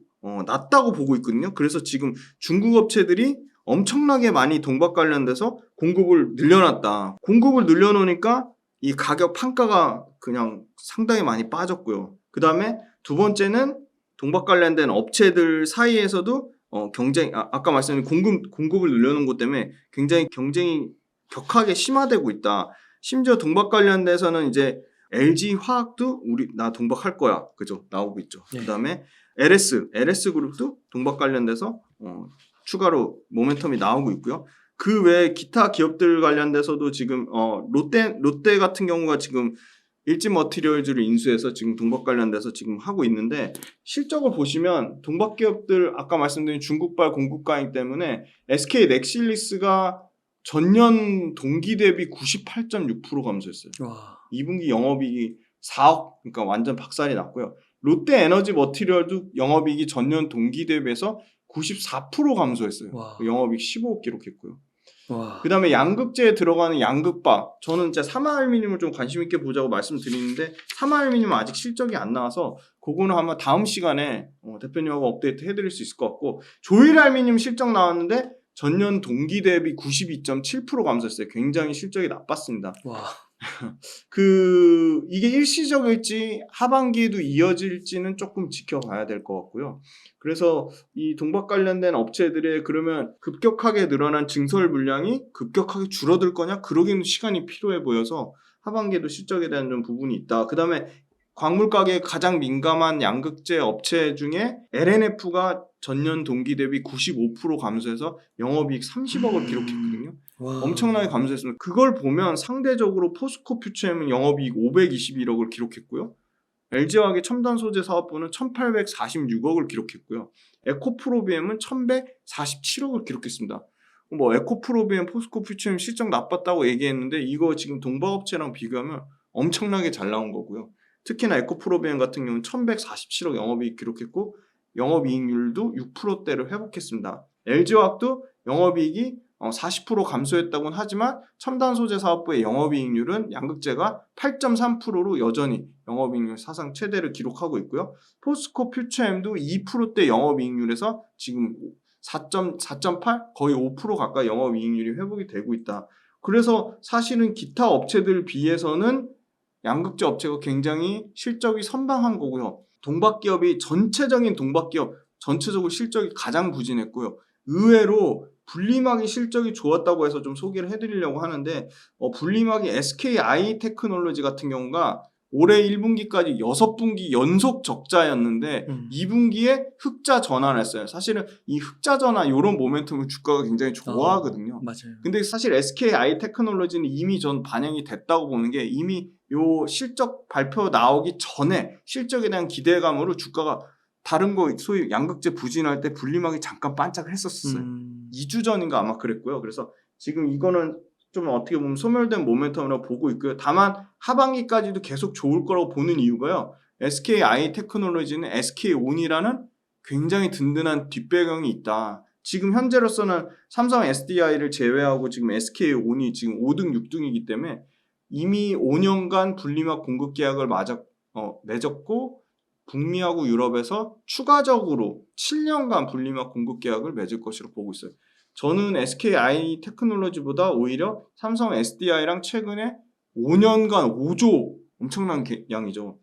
낮다고 보고 있거든요. 그래서 지금 중국 업체들이 엄청나게 많이 동박 관련돼서 공급을 늘려놨다. 공급을 늘려놓으니까 이 가격 판가가 그냥 상당히 많이 빠졌고요. 그 다음에 두 번째는 동박 관련된 업체들 사이에서도 경쟁, 아까 말씀드린 공급을 늘려놓은 것 때문에 굉장히 경쟁이 격하게 심화되고 있다. 심지어 동박 관련돼서는 이제 LG 화학도 나 동박할 거야. 그죠? 나오고 있죠. 네. 그다음에 LS 그룹도 동박 관련돼서 추가로 모멘텀이 나오고 있고요. 그 외에 기타 기업들 관련돼서도 지금 롯데 같은 경우가 지금 일진 머티리얼즈를 인수해서 지금 동박 관련돼서 지금 하고 있는데 실적을 보시면 동박 기업들 아까 말씀드린 중국발 공급가이기 때문에 SK 넥실리스가 전년 동기 대비 98.6% 감소했어요. 와. 2분기 영업이익이 4억, 그러니까 완전 박살이 났고요. 롯데 에너지 머티리얼도 영업이익이 전년 동기 대비해서 94% 감소했어요. 와. 영업이익 15억 기록했고요. 와. 그 다음에 양극재에 들어가는 양극바, 저는 진짜 삼화알루미늄을 좀 관심 있게 보자고 말씀드리는데 삼화알루미늄은 아직 실적이 안 나와서 그거는 아마 다음 시간에 대표님하고 업데이트 해드릴 수 있을 것 같고, 조일알루미늄 실적 나왔는데 전년 동기 대비 92.7% 감소했어요. 굉장히 실적이 나빴습니다. 와. 이게 일시적일지 하반기에도 이어질지는 조금 지켜봐야 될 것 같고요. 그래서 이 동박 관련된 업체들의 그러면 급격하게 늘어난 증설 물량이 급격하게 줄어들 거냐? 그러기는 시간이 필요해 보여서 하반기에도 실적에 대한 좀 부분이 있다. 그 다음에 광물 가격에 가장 민감한 양극재 업체 중에 LNF가 전년 동기 대비 95% 감소해서 영업이익 30억을 기록했거든요. 와. 엄청나게 감소했습니다. 그걸 보면 상대적으로 포스코 퓨처엠은 영업이익 521억을 기록했고요. LG화학의 첨단 소재 사업부는 1846억을 기록했고요. 에코프로비엠은 1147억을 기록했습니다. 에코프로비엠, 포스코 퓨처엠 실적 나빴다고 얘기했는데 이거 지금 동박업체랑 비교하면 엄청나게 잘 나온 거고요. 특히나 에코프로비엠 같은 경우는 1147억 영업이익 기록했고 영업이익률도 6%대를 회복했습니다. LG화학도 영업이익이 40% 감소했다고는 하지만 첨단 소재 사업부의 영업이익률은 양극재가 8.3%로 여전히 영업이익률 사상 최대를 기록하고 있고요. 포스코 퓨처엠도 2%대 영업이익률에서 지금 4.8 거의 5% 가까이 영업이익률이 회복이 되고 있다. 그래서 사실은 기타 업체들 비해서는 양극재 업체가 굉장히 실적이 선방한 거고요. 동박기업이 전체적인 동박기업 전체적으로 실적이 가장 부진했고요. 의외로 분리막이 실적이 좋았다고 해서 좀 소개를 해드리려고 하는데 분리막이 SKI 테크놀로지 같은 경우가 올해 1분기까지 6분기 연속 적자였는데 2분기에 흑자 전환했어요. 사실은 이 흑자 전환 이런 모멘텀을 주가가 굉장히 좋아하거든요. 맞아요. 근데 사실 SKI 테크놀로지는 이미 전 반영이 됐다고 보는 게 이미 요 실적 발표 나오기 전에 실적에 대한 기대감으로 주가가 다른 거 소위 양극재 부진할 때 분리막이 잠깐 반짝을 했었어요. 2주 전인가 아마 그랬고요. 그래서 지금 이거는 좀 어떻게 보면 소멸된 모멘텀이라고 보고 있고요. 다만 하반기까지도 계속 좋을 거라고 보는 이유가요. SKI 테크놀로지는 SK온이라는 굉장히 든든한 뒷배경이 있다. 지금 현재로서는 삼성 SDI를 제외하고 지금 SK온이 지금 5등, 6등이기 때문에 이미 5년간 분리막 공급 계약을 맺었고 북미하고 유럽에서 추가적으로 7년간 분리막 공급 계약을 맺을 것으로 보고 있어요. 저는 SKI 테크놀로지보다 오히려 삼성 SDI랑 최근에 5년간 5조 엄청난 양이죠.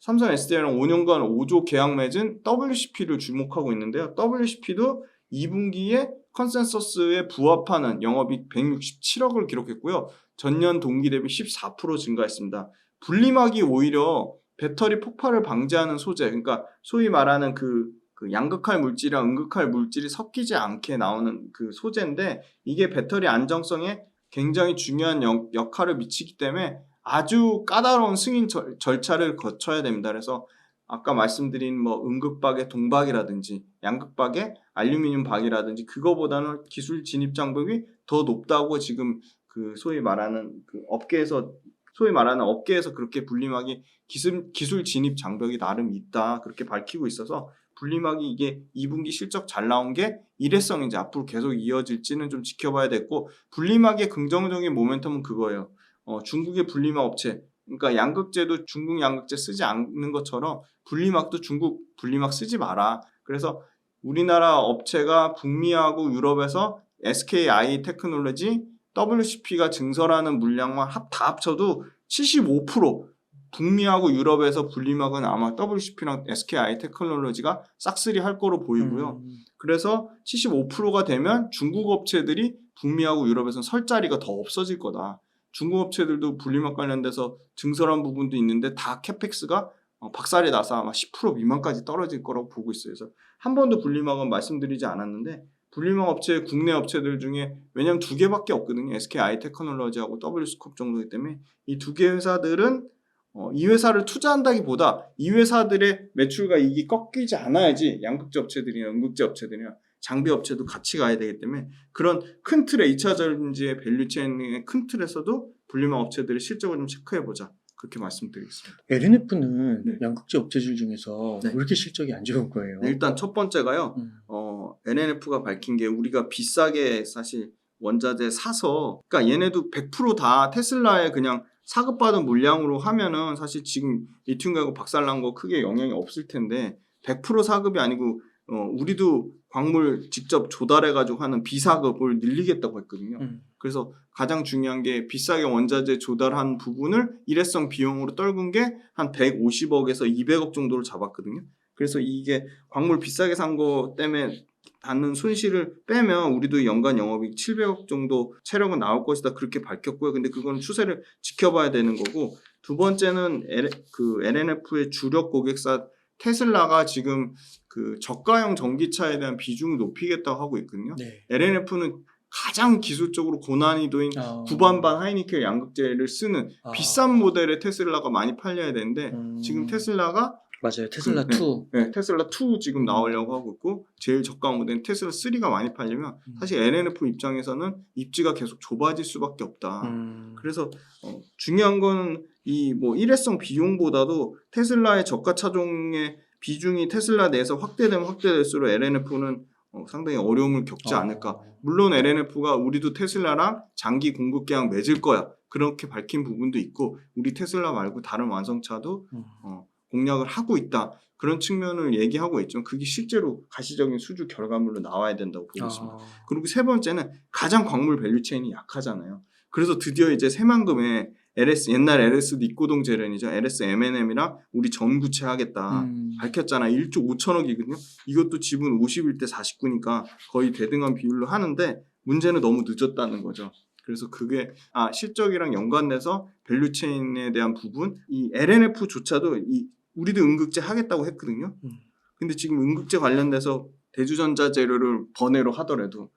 삼성 SDI랑 5년간 5조 계약 맺은 WCP를 주목하고 있는데요. WCP도 2분기에 컨센서스에 부합하는 영업이익 167억을 기록했고요. 전년 동기 대비 14% 증가했습니다. 분리막이 오히려 배터리 폭발을 방지하는 소재, 그러니까 소위 말하는 그 양극할 물질이랑 음극할 물질이 섞이지 않게 나오는 그 소재인데 이게 배터리 안정성에 굉장히 중요한 역할을 미치기 때문에 아주 까다로운 승인 절차를 거쳐야 됩니다. 그래서 아까 말씀드린 음극박의 동박이라든지 양극박의 알루미늄 박이라든지 그거보다는 기술 진입 장벽이 더 높다고 지금 그 소위 말하는 업계에서 그렇게 분리막이 기술 진입 장벽이 나름 있다 그렇게 밝히고 있어서 분리막이 이게 2분기 실적 잘 나온 게 일회성인지 앞으로 계속 이어질지는 좀 지켜봐야 됐고, 분리막의 긍정적인 모멘텀은 그거예요. 중국의 분리막 업체, 그러니까 양극재도 중국 양극재 쓰지 않는 것처럼 분리막도 중국 분리막 쓰지 마라. 그래서 우리나라 업체가 북미하고 유럽에서 SKI 테크놀로지, WCP가 증설하는 물량만 다 합쳐도 75% 북미하고 유럽에서 분리막은 아마 WCP랑 SKI 테크놀로지가 싹쓸이 할 거로 보이고요. 그래서 75%가 되면 중국 업체들이 북미하고 유럽에서는 설 자리가 더 없어질 거다. 중국 업체들도 분리막 관련돼서 증설한 부분도 있는데 다 캐펙스가 박살이 나서 아마 10% 미만까지 떨어질 거라고 보고 있어요. 그래서 한 번도 분리막은 말씀드리지 않았는데 분리막 업체 국내 업체들 중에 왜냐면 두 개밖에 없거든요. SK 아이테크놀로지하고 W스콥 정도이기 때문에 이 두 개 회사들은 이 회사를 투자한다기보다 이 회사들의 매출과 이익이 꺾이지 않아야지 양극재 업체들이나 음극재 업체들이나 장비 업체도 같이 가야 되기 때문에 그런 큰 틀의 2차 전지의 밸류체인의 큰 틀에서도 분리막 업체들의 실적을 좀 체크해보자. 그렇게 말씀드리겠습니다. LNF는 네. 양극재 업체들 중에서 네. 왜 이렇게 실적이 안 좋은 거예요? 일단 첫 번째가요. LNF가 밝힌 게 우리가 비싸게 사실 원자재 사서 그러니까 얘네도 100% 테슬라에 그냥 사급받은 물량으로 하면은 사실 지금 리튬 가격 박살난 거 크게 영향이 없을 텐데 100% 사급이 아니고 우리도 광물 직접 조달해가지고 하는 비사급을 늘리겠다고 했거든요. 그래서 가장 중요한 게 비싸게 원자재 조달한 부분을 일회성 비용으로 떨군 게 한 150억에서 200억 정도를 잡았거든요. 그래서 이게 광물 비싸게 산 거 때문에 받는 손실을 빼면 우리도 연간 영업이익 700억 정도 체력은 나올 것이다 그렇게 밝혔고요. 근데 그건 추세를 지켜봐야 되는 거고 두 번째는 LNF의 주력 고객사 테슬라가 지금 그 저가형 전기차에 대한 비중을 높이겠다고 하고 있거든요. 네. LNF는 가장 기술적으로 고난이도인 9반반 하이니켈 양극재를 쓰는 비싼 모델의 테슬라가 많이 팔려야 되는데 지금 테슬라가 맞아요. 테슬라 2. 네, 테슬라 2 지금 나오려고 하고 있고 제일 저가 모델인 테슬라 3가 많이 팔리면 사실 LNF 입장에서는 입지가 계속 좁아질 수밖에 없다. 그래서 중요한 거는 이 뭐 일회성 비용보다도 테슬라의 저가 차종의 비중이 테슬라 내에서 확대되면 확대될수록 LNF는 상당히 어려움을 겪지 않을까. 물론 LNF가 우리도 테슬라랑 장기 공급 계약 맺을 거야. 그렇게 밝힌 부분도 있고 우리 테슬라 말고 다른 완성차도 공략을 하고 있다. 그런 측면을 얘기하고 있지만 그게 실제로 가시적인 수주 결과물로 나와야 된다고 보고 있습니다. 그리고 세 번째는 가장 광물 밸류체인이 약하잖아요. 그래서 드디어 이제 새만금에 옛날 LS도 입고동 재련이죠. LS M&M이랑 우리 전구체 하겠다. 밝혔잖아. 1조 5천억이거든요. 이것도 지분 51대 49니까 거의 대등한 비율로 하는데 문제는 너무 늦었다는 거죠. 그래서 그게 실적이랑 연관돼서 밸류체인에 대한 부분 이 LNF조차도 우리도 음극재 하겠다고 했거든요. 근데 지금 음극재 관련돼서 대주전자 재료를 번외로 하더라도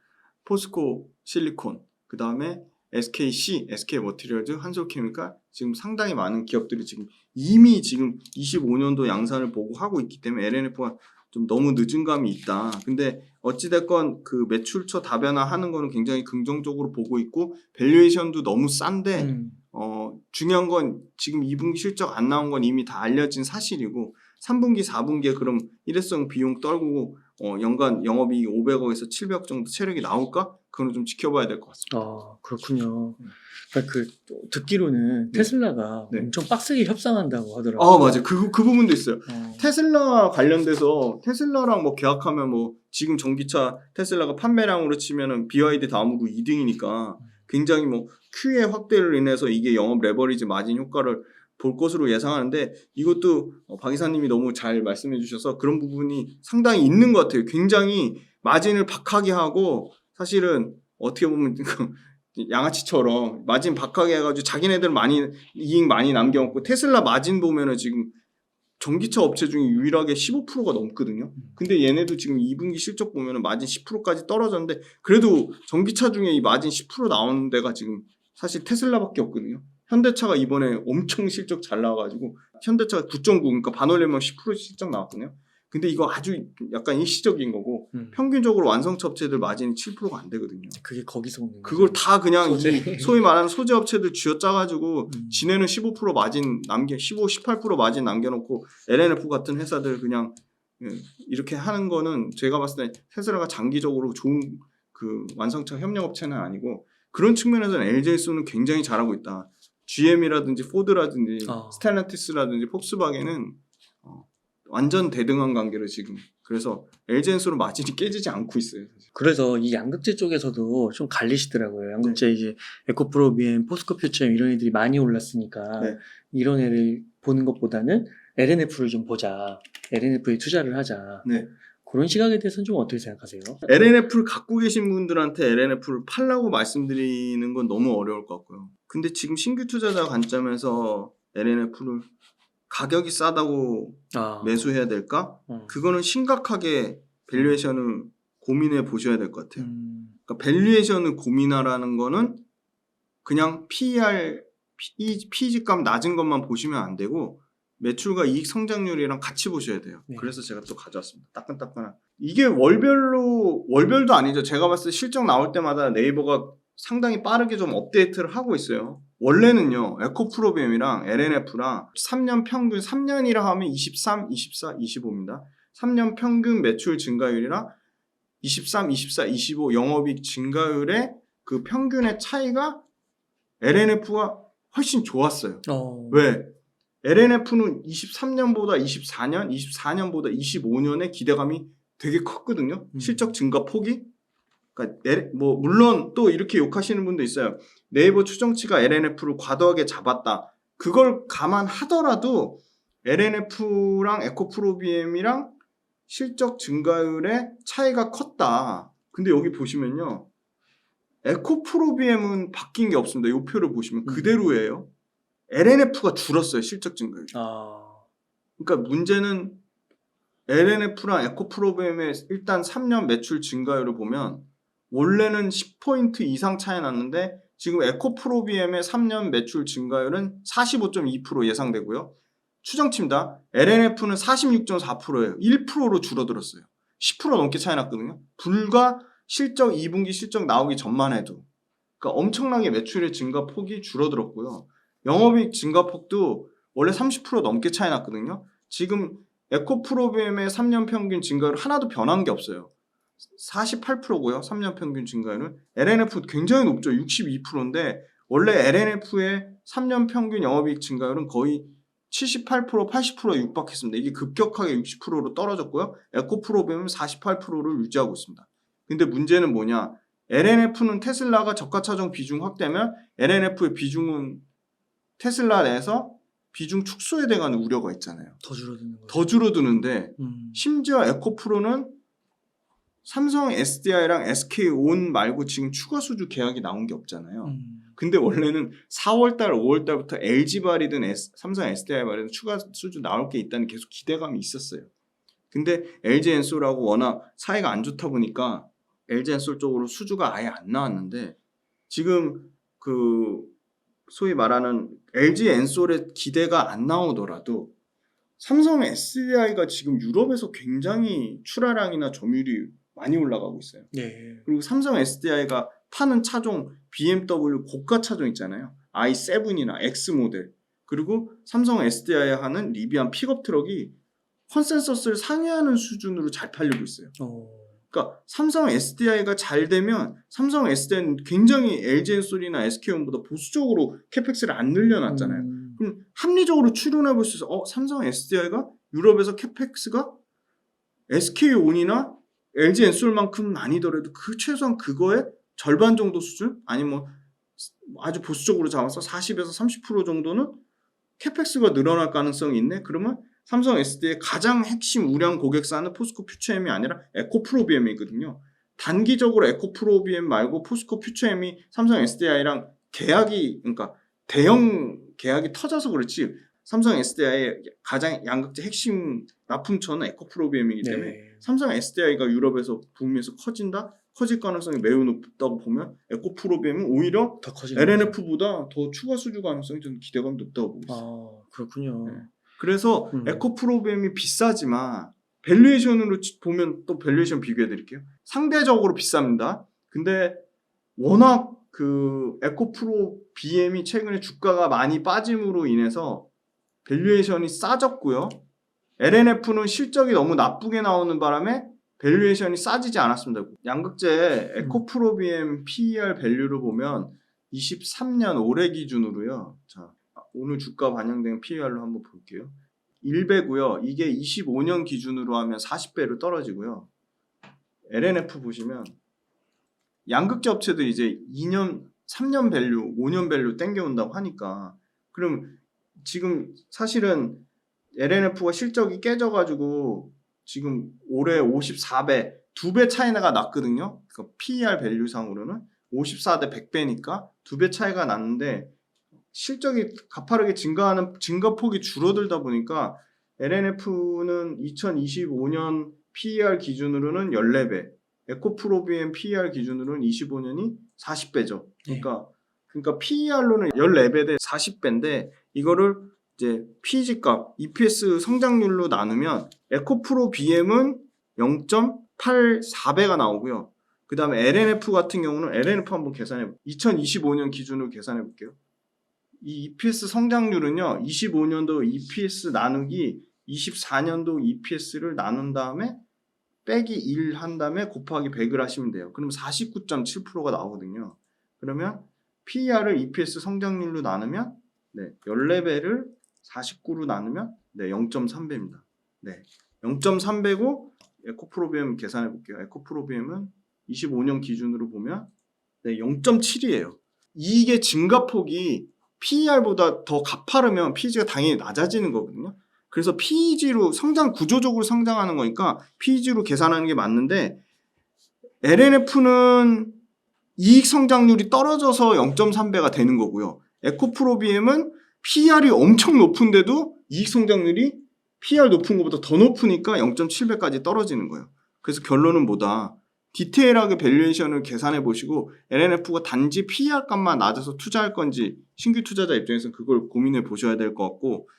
포스코 실리콘 그 다음에 SKC, SK머티리얼즈, 한솔케미칼 지금 상당히 많은 기업들이 지금 이미 지금 25년도 양산을 보고 하고 있기 때문에 LNF가 좀 너무 늦은 감이 있다. 근데 어찌됐건 그 매출처 다변화하는 거는 굉장히 긍정적으로 보고 있고 밸류에이션도 너무 싼데 중요한 건 지금 2분기 실적 안 나온 건 이미 다 알려진 사실이고 3분기, 4분기에 그럼 일회성 비용 떨고 연간 영업이익 500억에서 700억 정도 체력이 나올까? 그건 좀 지켜봐야 될 것 같습니다. 그렇군요. 그러니까 듣기로는 테슬라가 네. 엄청 빡세게 협상한다고 하더라고요. 맞아요. 그 부분도 있어요. 테슬라 관련돼서 테슬라랑 뭐 계약하면 뭐 지금 전기차 테슬라가 판매량으로 치면은 BYD 다음으로 2등이니까 굉장히 뭐 Q의 확대를 인해서 이게 영업 레버리지 마진 효과를 볼 것으로 예상하는데 이것도 박 이사님이 너무 잘 말씀해 주셔서 그런 부분이 상당히 있는 것 같아요. 굉장히 마진을 박하게 하고 사실은 어떻게 보면 양아치처럼 마진 박하게 해가지고 자기네들 이익 많이 남겨먹고 테슬라 마진 보면은 지금 전기차 업체 중에 유일하게 15%가 넘거든요. 근데 얘네도 지금 2분기 실적 보면은 마진 10%까지 떨어졌는데 그래도 전기차 중에 이 마진 10% 나오는 데가 지금 사실 테슬라밖에 없거든요. 현대차가 이번에 엄청 실적 잘 나와가지고 현대차가 9.9 그러니까 반올림하면 10% 실적 나왔거든요. 근데 이거 아주 약간 일시적인 거고 평균적으로 완성차 업체들 마진이 7%가 안 되거든요. 그게 거기서 오는 그걸 거죠. 다 그냥 소재. 소위 말하는 소재 업체들 쥐어짜가지고 지네는 15% 마진 15, 18% 마진 남겨놓고 LNF 같은 회사들 그냥 이렇게 하는 거는 제가 봤을 때 테슬라가 장기적으로 좋은 그 완성차 협력업체는 아니고 그런 측면에서는 LG에서는 굉장히 잘하고 있다. GM이라든지 포드라든지 스텔란티스라든지 폭스바겐은 완전 대등한 관계로 지금 그래서 LG엔솔은 마진이 깨지지 않고 있어요. 사실. 그래서 이 양극재 쪽에서도 좀 갈리시더라고요. 양극재 이제 에코프로비엠, 포스코퓨처엠 이런 애들이 많이 올랐으니까 이런 애를 보는 것보다는 LNF를 좀 보자. LNF에 투자를 하자. 그런 시각에 대해서는 좀 어떻게 생각하세요? LNF를 갖고 계신 분들한테 LNF를 팔라고 말씀드리는 건 너무 어려울 것 같고요. 근데 지금 신규 투자자 관점에서 LNF를 가격이 싸다고 매수해야 될까? 그거는 심각하게 밸류에이션을 고민해 보셔야 될 것 같아요. 그러니까 밸류에이션을 고민하라는 거는 그냥 PER, PEG값 낮은 것만 보시면 안 되고 매출과 이익 성장률이랑 같이 보셔야 돼요. 네. 그래서 제가 또 가져왔습니다. 따끈따끈한. 이게 월별도 아니죠. 제가 봤을 때 실적 나올 때마다 네이버가 상당히 빠르게 좀 업데이트를 하고 있어요. 원래는요, 에코프로비엠이랑 LNF랑 3년 평균, 3년이라 하면 23, 24, 25입니다. 3년 평균 매출 증가율이랑 23, 24, 25 영업이익 증가율의 그 평균의 차이가 LNF가 훨씬 좋았어요. 왜? LNF는 23년보다 24년, 24년보다 25년의 기대감이 되게 컸거든요. 실적 증가 폭이. 그러니까 뭐 물론 또 이렇게 욕하시는 분도 있어요. 네이버 추정치가 LNF를 과도하게 잡았다. 그걸 감안하더라도 LNF랑 에코프로비엠이랑 실적 증가율의 차이가 컸다. 근데 여기 보시면요. 에코프로비엠은 바뀐 게 없습니다. 이 표를 보시면 그대로예요. LNF가 줄었어요. 실적 증가율이. 그러니까 문제는 LNF랑 에코프로비엠의 일단 3년 매출 증가율을 보면 원래는 10포인트 이상 차이 났는데 지금 에코프로비엠의 3년 매출 증가율은 45.2% 예상되고요. 추정치입니다. LNF는 46.4%예요. 1%로 줄어들었어요. 10% 넘게 차이 났거든요. 불과 실적 2분기 실적 나오기 전만 해도. 그러니까 엄청나게 매출의 증가폭이 줄어들었고요. 영업이익 증가폭도 원래 30% 넘게 차이 났거든요. 지금 에코프로비엠의 3년 평균 증가율 하나도 변한 게 없어요. 48%고요. 3년 평균 증가율은. LNF 굉장히 높죠. 62%인데 원래 LNF의 3년 평균 영업이익 증가율은 거의 78%, 80%에 육박했습니다. 이게 급격하게 60%로 떨어졌고요. 에코프로비엠은 48%를 유지하고 있습니다. 근데 문제는 뭐냐? LNF는 테슬라가 저가차종 비중 확대면 LNF의 비중은 테슬라 내에서 비중 축소에 대한 우려가 있잖아요. 더 줄어드는 거죠. 더 줄어드는데 심지어 에코프로는 삼성 SDI랑 SK온 말고 지금 추가 수주 계약이 나온 게 없잖아요. 근데 원래는 4월달, 5월달부터 LG발이든 삼성 SDI발이든 추가 수주 나올 게 있다는 계속 기대감이 있었어요. 근데 LG엔솔하고 워낙 사이가 안 좋다 보니까 LG엔솔 쪽으로 수주가 아예 안 나왔는데 지금 그 소위 말하는 LG엔솔의 기대가 안 나오더라도 삼성 SDI가 지금 유럽에서 굉장히 출하량이나 점유율이 많이 올라가고 있어요. 네. 그리고 삼성 SDI가 파는 차종 BMW 고가 차종 있잖아요. i7이나 X 모델. 그리고 삼성 SDI에 하는 리비안 픽업 트럭이 컨센서스를 상회하는 수준으로 잘 팔리고 있어요. 그러니까 삼성 SDI가 잘 되면 삼성 SDI는 굉장히 LG엔솔이나 SK온보다 보수적으로 캐펙스를 안 늘려놨잖아요. 그럼 합리적으로 추론해 볼 수 있어. 삼성 SDI가 유럽에서 캐펙스가 SK온이나 LG엔솔만큼은 아니더라도 그 최소한 그거의 절반 정도 수준? 아니면 아주 보수적으로 잡아서 40에서 30% 정도는 캐펙스가 늘어날 가능성이 있네? 그러면 삼성 SDI의 가장 핵심 우량 고객사는 포스코 퓨처엠이 아니라 에코프로비엠이거든요. 단기적으로 에코프로비엠 말고 포스코 퓨처엠이 삼성 SDI랑 그러니까 대형 계약이 터져서 그렇지 삼성 SDI의 가장 양극재 핵심 납품처는 에코프로비엠이기 때문에 네. 삼성 SDI가 유럽에서 북미에서 커질 가능성이 매우 높다고 보면 에코프로비엠은 오히려 더 커지는 LNF보다 더 추가 수주 가능성이 좀 기대감이 높다고 보고 있어요. 그렇군요. 네. 그래서 에코프로비엠이 비싸지만 밸류에이션으로 보면 또 밸류에이션 비교해 드릴게요. 상대적으로 비쌉니다. 근데 워낙 그 에코프로비엠이 최근에 주가가 많이 빠짐으로 인해서 밸류에이션이 싸졌고요. LNF는 실적이 너무 나쁘게 나오는 바람에 밸류에이션이 싸지지 않았습니다. 양극재 에코프로비엠 PER 밸류를 보면 23년 올해 기준으로요. 자, 오늘 주가 반영된 PER로 한번 볼게요. 1배고요. 이게 25년 기준으로 하면 40배로 떨어지고요. LNF 보시면 양극재 업체들이 이제 2년, 3년 밸류, 5년 밸류 땡겨온다고 하니까 그럼 지금 사실은 LNF가 실적이 깨져가지고 지금 올해 54배, 2배 차이가 났거든요. 그러니까 PER 밸류상으로는 54대 100배니까 2배 차이가 났는데 실적이 가파르게 증가폭이 줄어들다 보니까 LNF는 2025년 PER 기준으로는 14배, 에코프로비엠 PER 기준으로는 25년이 40배죠. 그러니까 PER로는 14배 대 40배인데 이거를 이제 PEG 값, EPS 성장률로 나누면 에코프로비엠은 0.84배가 나오고요. 그 다음에 LNF 같은 경우는 LNF 한번 계산해 볼게요. 2025년 기준으로 계산해 볼게요. 이 EPS 성장률은요. 25년도 EPS 나누기 24년도 EPS를 나눈 다음에 빼기 1 한 다음에 곱하기 100을 하시면 돼요. 그럼 49.7%가 나오거든요. 그러면 PER을 EPS 성장률로 나누면 14배를 49로 나누면 0.3배입니다. 0.3배고 에코프로비엠 계산해 볼게요. 에코프로비엠은 25년 기준으로 보면 0.7이에요. 이게 증가폭이 PER보다 더 가파르면 PEG가 당연히 낮아지는 거거든요. 그래서 PEG로 구조적으로 성장하는 거니까 PEG로 계산하는 게 맞는데 LNF는 이익 성장률이 떨어져서 0.3배가 되는 거고요. 에코프로비엠은 PER이 엄청 높은데도 이익 성장률이 PER 높은 것보다 더 높으니까 0.7배까지 떨어지는 거예요. 그래서 결론은 뭐다? 디테일하게 밸류에이션을 계산해 보시고 LNF가 단지 PER 값만 낮아서 투자할 건지 신규 투자자 입장에서는 그걸 고민해 보셔야 될 것 같고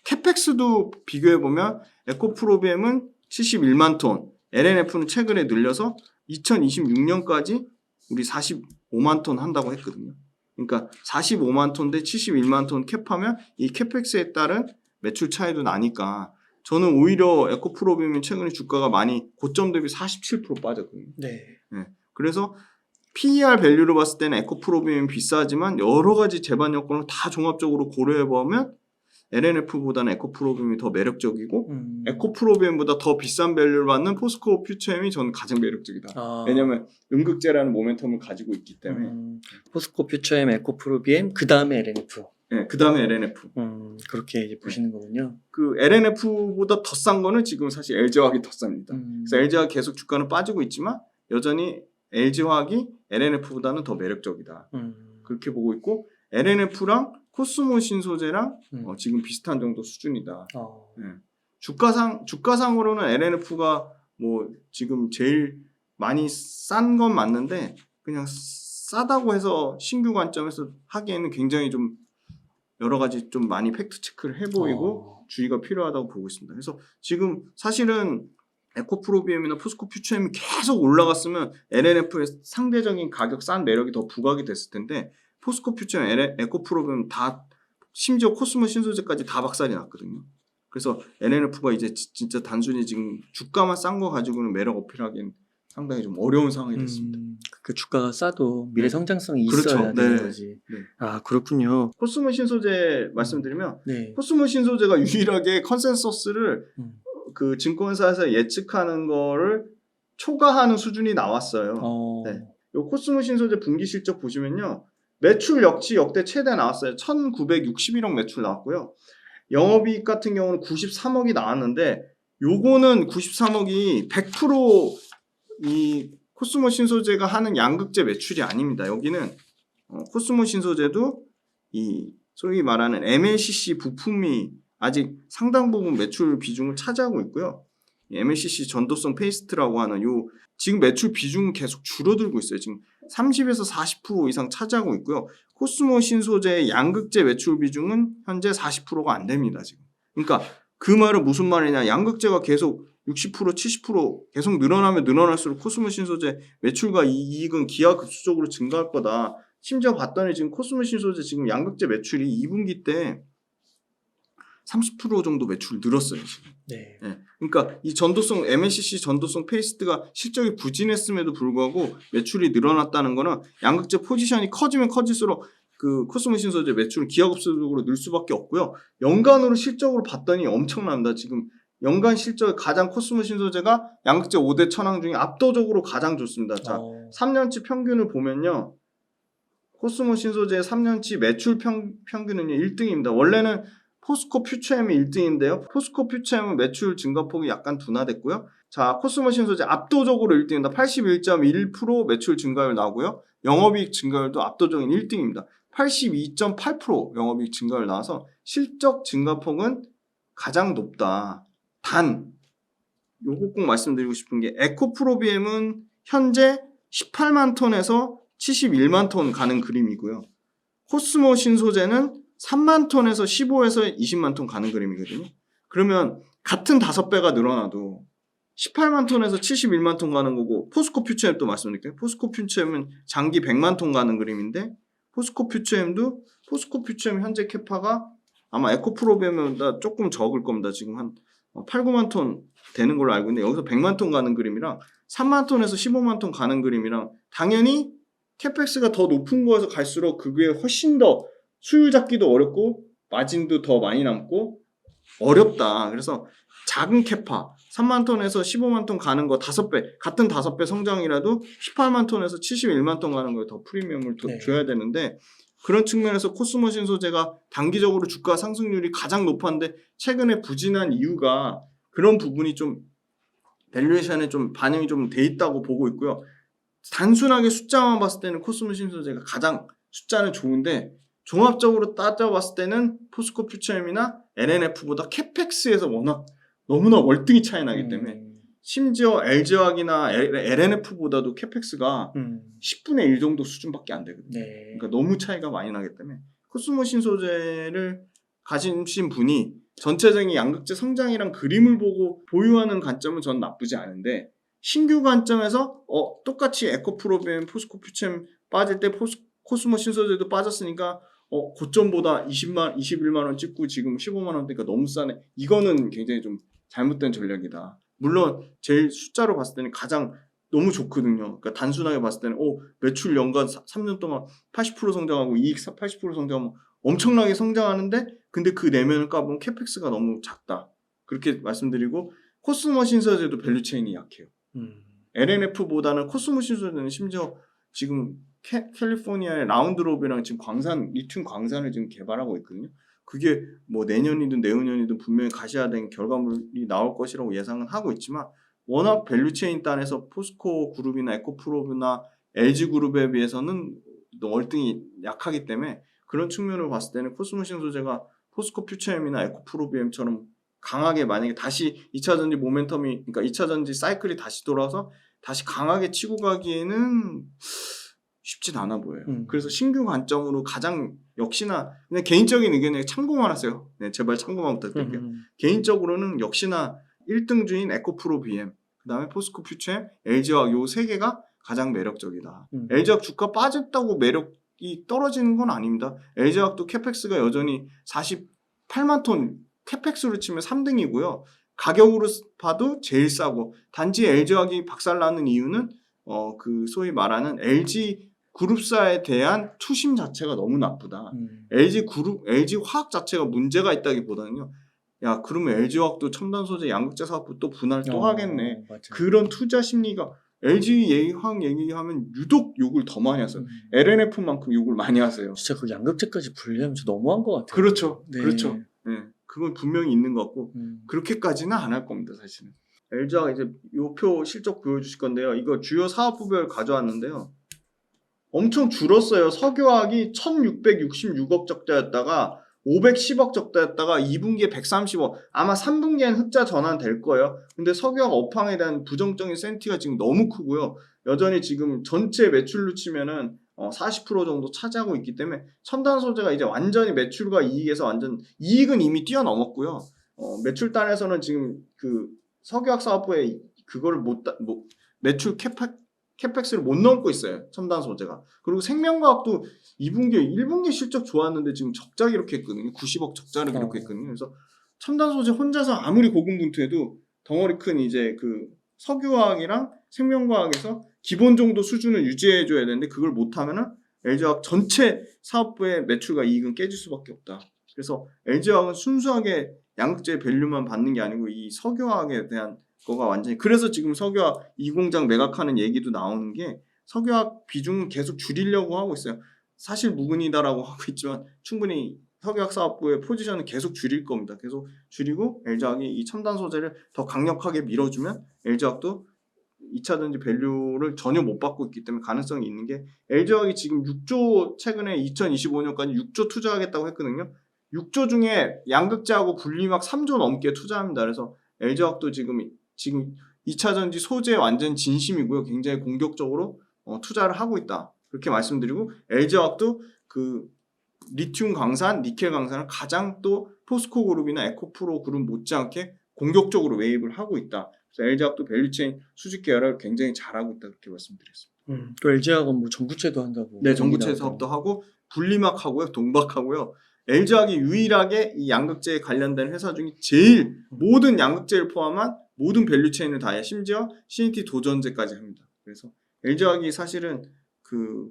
캐펙스도 비교해 보면 에코프로비엠은 71만 톤, LNF는 최근에 늘려서 2026년까지 우리 45만 톤 한다고 했거든요. 그러니까 45만 톤 대 71만 톤 캡하면 이 캐펙스에 따른 매출 차이도 나니까 저는 오히려 에코프로비엠이 최근에 주가가 많이 고점 대비 47% 빠졌거든요. 그래서 PER 밸류로 봤을 때는 에코프로비엠이 비싸지만 여러 가지 재반 여건을 다 종합적으로 고려해 보면 LNF보다는 에코프로비엠이 더 매력적이고 에코프로비엠보다 더 비싼 밸류를 받는 포스코 퓨처엠이 저는 가장 매력적이다. 왜냐하면 음극재라는 모멘텀을 가지고 있기 때문에 포스코 퓨처엠, 에코프로비엠, 그 다음에 LNF. 그 다음에 LNF. 그렇게 이제 보시는 거군요. 그 LNF보다 더 싼 거는 지금 사실 LG화학이 더 쌉니다. 그래서 LG화학 계속 주가는 빠지고 있지만 여전히 LG화학이 LNF보다는 더 매력적이다. 그렇게 보고 있고 LNF랑 코스모 신소재랑 지금 비슷한 정도 수준이다. 주가상으로는 LNF가 뭐 지금 제일 많이 싼 건 맞는데 그냥 싸다고 해서 신규 관점에서 하기에는 굉장히 좀 여러 가지 좀 많이 팩트 체크를 해 보이고 주의가 필요하다고 보고 있습니다. 그래서 지금 사실은 에코프로비엠이나 포스코 퓨처엠이 계속 올라갔으면 LNF의 상대적인 가격 싼 매력이 더 부각이 됐을 텐데 포스코 퓨처엠, 에코프로비엠 다 심지어 코스모 신소재까지 다 박살이 났거든요. 그래서 LNF가 이제 진짜 단순히 지금 주가만 싼 거 가지고는 매력 어필하기엔 상당히 좀 어려운 상황이 됐습니다. 그 주가가 싸도 미래 성장성이 있어야 되는 거지. 아, 그렇군요. 코스모 신소재 말씀드리면 코스모 신소재가 유일하게 컨센서스를 그 증권사에서 예측하는 거를 초과하는 수준이 나왔어요. 요 코스모 신소재 분기 실적 보시면요. 매출 역시 역대 최대 나왔어요. 1961억 매출 나왔고요. 영업이익 같은 경우는 93억이 나왔는데 요거는 93억이 100% 이 코스모 신소재가 하는 양극재 매출이 아닙니다. 여기는 코스모 신소재도 이 소위 말하는 MLCC 부품이 아직 상당 부분 매출 비중을 차지하고 있고요. MLCC 전도성 페이스트라고 하는 요 지금 매출 비중은 계속 줄어들고 있어요. 지금 30에서 40% 이상 차지하고 있고요. 코스모 신소재의 양극재 매출 비중은 현재 40%가 안 됩니다. 지금. 그러니까 그 말은 무슨 말이냐? 양극재가 계속 60%, 70% 계속 늘어나면 늘어날수록 코스모 신소재 매출과 이익은 기하급수적으로 증가할 거다. 심지어 봤더니 지금 코스모 신소재 지금 양극재 매출이 2분기 때 30% 정도 매출 늘었어요. 지금. 그러니까 이 전도성 MLCC 전도성 페이스트가 실적이 부진했음에도 불구하고 매출이 늘어났다는 거는 양극재 포지션이 커지면 커질수록 그 코스모 신소재 매출은 기하급수적으로 늘 수밖에 없고요. 연간으로 실적으로 봤더니 엄청납니다. 지금 연간 실적 가장 코스모 신소재가 양극재 5대 천왕 중에 압도적으로 가장 좋습니다. 자, 3년치 평균을 보면요. 코스모 신소재의 3년치 매출 평균은 1등입니다. 원래는 포스코 퓨처엠이 1등인데요. 포스코 퓨처엠은 매출 증가폭이 약간 둔화됐고요. 자, 코스모 신소재 압도적으로 1등입니다. 81.1% 매출 증가율 나오고요. 영업이익 증가율도 압도적인 1등입니다. 82.8% 영업이익 증가율 나와서 실적 증가폭은 가장 높다. 단 요거 꼭 말씀드리고 싶은 게 에코프로비엠은 현재 18만 톤에서 71만 톤 가는 그림이고요. 코스모 신소재는 3만 톤에서 15에서 20만 톤 가는 그림이거든요. 그러면 같은 5배가 늘어나도 18만 톤에서 71만 톤 가는 거고, 포스코 퓨처엠 또 말씀드릴게요. 포스코 퓨처엠은 장기 100만 톤 가는 그림인데, 포스코 퓨처엠 현재 캐파가 아마 에코프로비엠보다 조금 적을 겁니다. 지금 한 8, 9만 톤 되는 걸로 알고 있는데, 여기서 100만 톤 가는 그림이랑 3만 톤에서 15만 톤 가는 그림이랑 당연히 캐펙스가 더 높은 거에서 갈수록 그게 훨씬 더 수율 잡기도 어렵고 마진도 더 많이 남고 어렵다. 그래서 작은 캐파 3만 톤에서 15만 톤 가는 거 5배, 같은 5배 성장이라도 18만 톤에서 71만 톤 가는 거에 더 프리미엄을 줘야 되는데, 그런 측면에서 코스모 신소재가 단기적으로 주가 상승률이 가장 높았는데 최근에 부진한 이유가 그런 부분이 좀 밸류에이션에 좀 반영이 좀 돼 있다고 보고 있고요. 단순하게 숫자만 봤을 때는 코스모 신소재가 가장 숫자는 좋은데, 종합적으로 따져봤을 때는 포스코 퓨처엠이나 LNF보다 캐펙스에서 워낙 너무나 월등히 차이 나기 때문에 심지어 LG화학이나 LNF보다도 캐펙스가 10분의 1 정도 수준밖에 안 되거든요. 네. 그러니까 너무 차이가 많이 나기 때문에 코스모 신소재를 가지신 분이 전체적인 양극재 성장이랑 그림을 보고 보유하는 관점은 전 나쁘지 않은데, 신규 관점에서 똑같이 에코프로비엠, 포스코 퓨처엠 빠질 때 코스모 신소재도 빠졌으니까 고점보다 21만 원 찍고 지금 15만 원대니까 너무 싸네. 이거는 굉장히 좀 잘못된 전략이다. 물론 제일 숫자로 봤을 때는 가장 너무 좋거든요. 그러니까 단순하게 봤을 때는 매출 연간 3년 동안 80% 성장하고 이익 80% 성장하면 엄청나게 성장하는데, 근데 그 내면을 까보면 캐펙스가 너무 작다. 그렇게 말씀드리고, 코스모 신소재도 밸류체인이 약해요. LNF보다는 코스모 신소재는 심지어 지금 캘리포니아의 라운드롭이랑 지금 리튬 광산을 지금 개발하고 있거든요. 그게 뭐 내년이든 내후년이든 분명히 가시화된 결과물이 나올 것이라고 예상은 하고 있지만, 워낙 밸류체인 단에서 포스코 그룹이나 에코프로브나 LG그룹에 비해서는 월등히 약하기 때문에, 그런 측면을 봤을 때는 코스모 신소재가 포스코 퓨처엠이나 에코프로비엠처럼 강하게 만약에 다시 2차전지 모멘텀이, 그러니까 2차전지 사이클이 다시 돌아와서 다시 강하게 치고 가기에는 쉽진 않아 보여요. 그래서 신규 관점으로 가장, 역시나 그냥 개인적인 의견에 참고만 하세요. 네, 제발 참고만 부탁드릴게요. 개인적으로는 역시나 1등주인 에코프로 BM, 그 다음에 포스코 퓨처엠, LG화학 요 3개가 가장 매력적이다. LG화학 주가 빠졌다고 매력이 떨어지는 건 아닙니다. LG화학도 캐펙스가 여전히 48만 톤 캐펙스로 치면 3등이고요. 가격으로 봐도 제일 싸고, 단지 LG화학이 박살나는 이유는 그 소위 말하는 LG 그룹사에 대한 투심 자체가 너무 나쁘다. LG 화학 자체가 문제가 있다기보다는요. 야, 그러면 LG화학도 첨단 소재 양극재 사업부 또 분할 또 하겠네. 맞아요. 그런 투자 심리가, LG 화학 얘기하면 유독 욕을 더 많이 하세요. LNF만큼 욕을 많이 하세요. 진짜 그 양극재까지 분리하면 진짜 너무한 것 같아요. 그렇죠. 네. 그렇죠. 네. 그건 분명히 있는 것 같고, 그렇게까지는 안 할 겁니다, 사실은. LG화학 이제 요 표 실적 보여주실 건데요. 이거 주요 사업부별 가져왔는데요. 엄청 줄었어요. 석유화학이 1666억 적자였다가 510억 적자였다가 2분기에 130억. 아마 3분기에는 흑자 전환될 거예요. 근데 석유화학 업황에 대한 부정적인 센티가 지금 너무 크고요. 여전히 지금 전체 매출로 치면은 40% 정도 차지하고 있기 때문에 첨단 소재가 이제 완전히 매출과 이익에서 완전, 이익은 이미 뛰어넘었고요. 매출 단에서는 지금 그 석유화학 사업부에 그거를 매출 캐펙스를 못 넘고 있어요. 첨단 소재가. 그리고 생명과학도 1분기 실적 좋았는데 지금 적자 기록했거든요. 90억 적자를 기록했거든요. 그래서 첨단 소재 혼자서 아무리 고군분투해도 덩어리 큰 이제 그 석유화학이랑 생명과학에서 기본 정도 수준을 유지해줘야 되는데, 그걸 못하면은 LG화학 전체 사업부의 매출과 이익은 깨질 수밖에 없다. 그래서 LG화학은 순수하게 양극재 밸류만 받는 게 아니고 이 석유화학에 대한 거가 완전히, 그래서 지금 석유화학 이 공장 매각하는 얘기도 나오는 게, 석유화학 비중을 계속 줄이려고 하고 있어요. 사실 무근이다라고 하고 있지만 충분히 석유화학 사업부의 포지션을 계속 줄일 겁니다. 계속 줄이고 LG화학이 이 첨단 소재를 더 강력하게 밀어주면 LG화학도 2차전지 밸류를 전혀 못 받고 있기 때문에 가능성이 있는 게 LG화학이 지금 6조 최근에 2025년까지 6조 투자하겠다고 했거든요. 6조 중에 양극재하고 분리막 3조 넘게 투자합니다. 그래서 LG화학도 지금 2차전지 소재 완전 진심이고요. 굉장히 공격적으로 투자를 하고 있다. 그렇게 말씀드리고 LG화학도 그 리튬 강산, 니켈 강산을 가장 또 포스코 그룹이나 에코프로 그룹 못지않게 공격적으로 매입을 하고 있다. 그래서 LG화학도 밸류체인 수직 계열을 굉장히 잘하고 있다. 그렇게 말씀드렸습니다. 또 LG화학은 뭐 전구체도 한다고. 네, 전구체 사업도 하고 분리막 하고요, 동박하고요. LG화학이 유일하게 이 양극재에 관련된 회사 중에 제일 모든 양극재를 포함한 모든 밸류체인을 다해 심지어 CNT 도전제까지 합니다. 그래서 LG화학이 사실은 그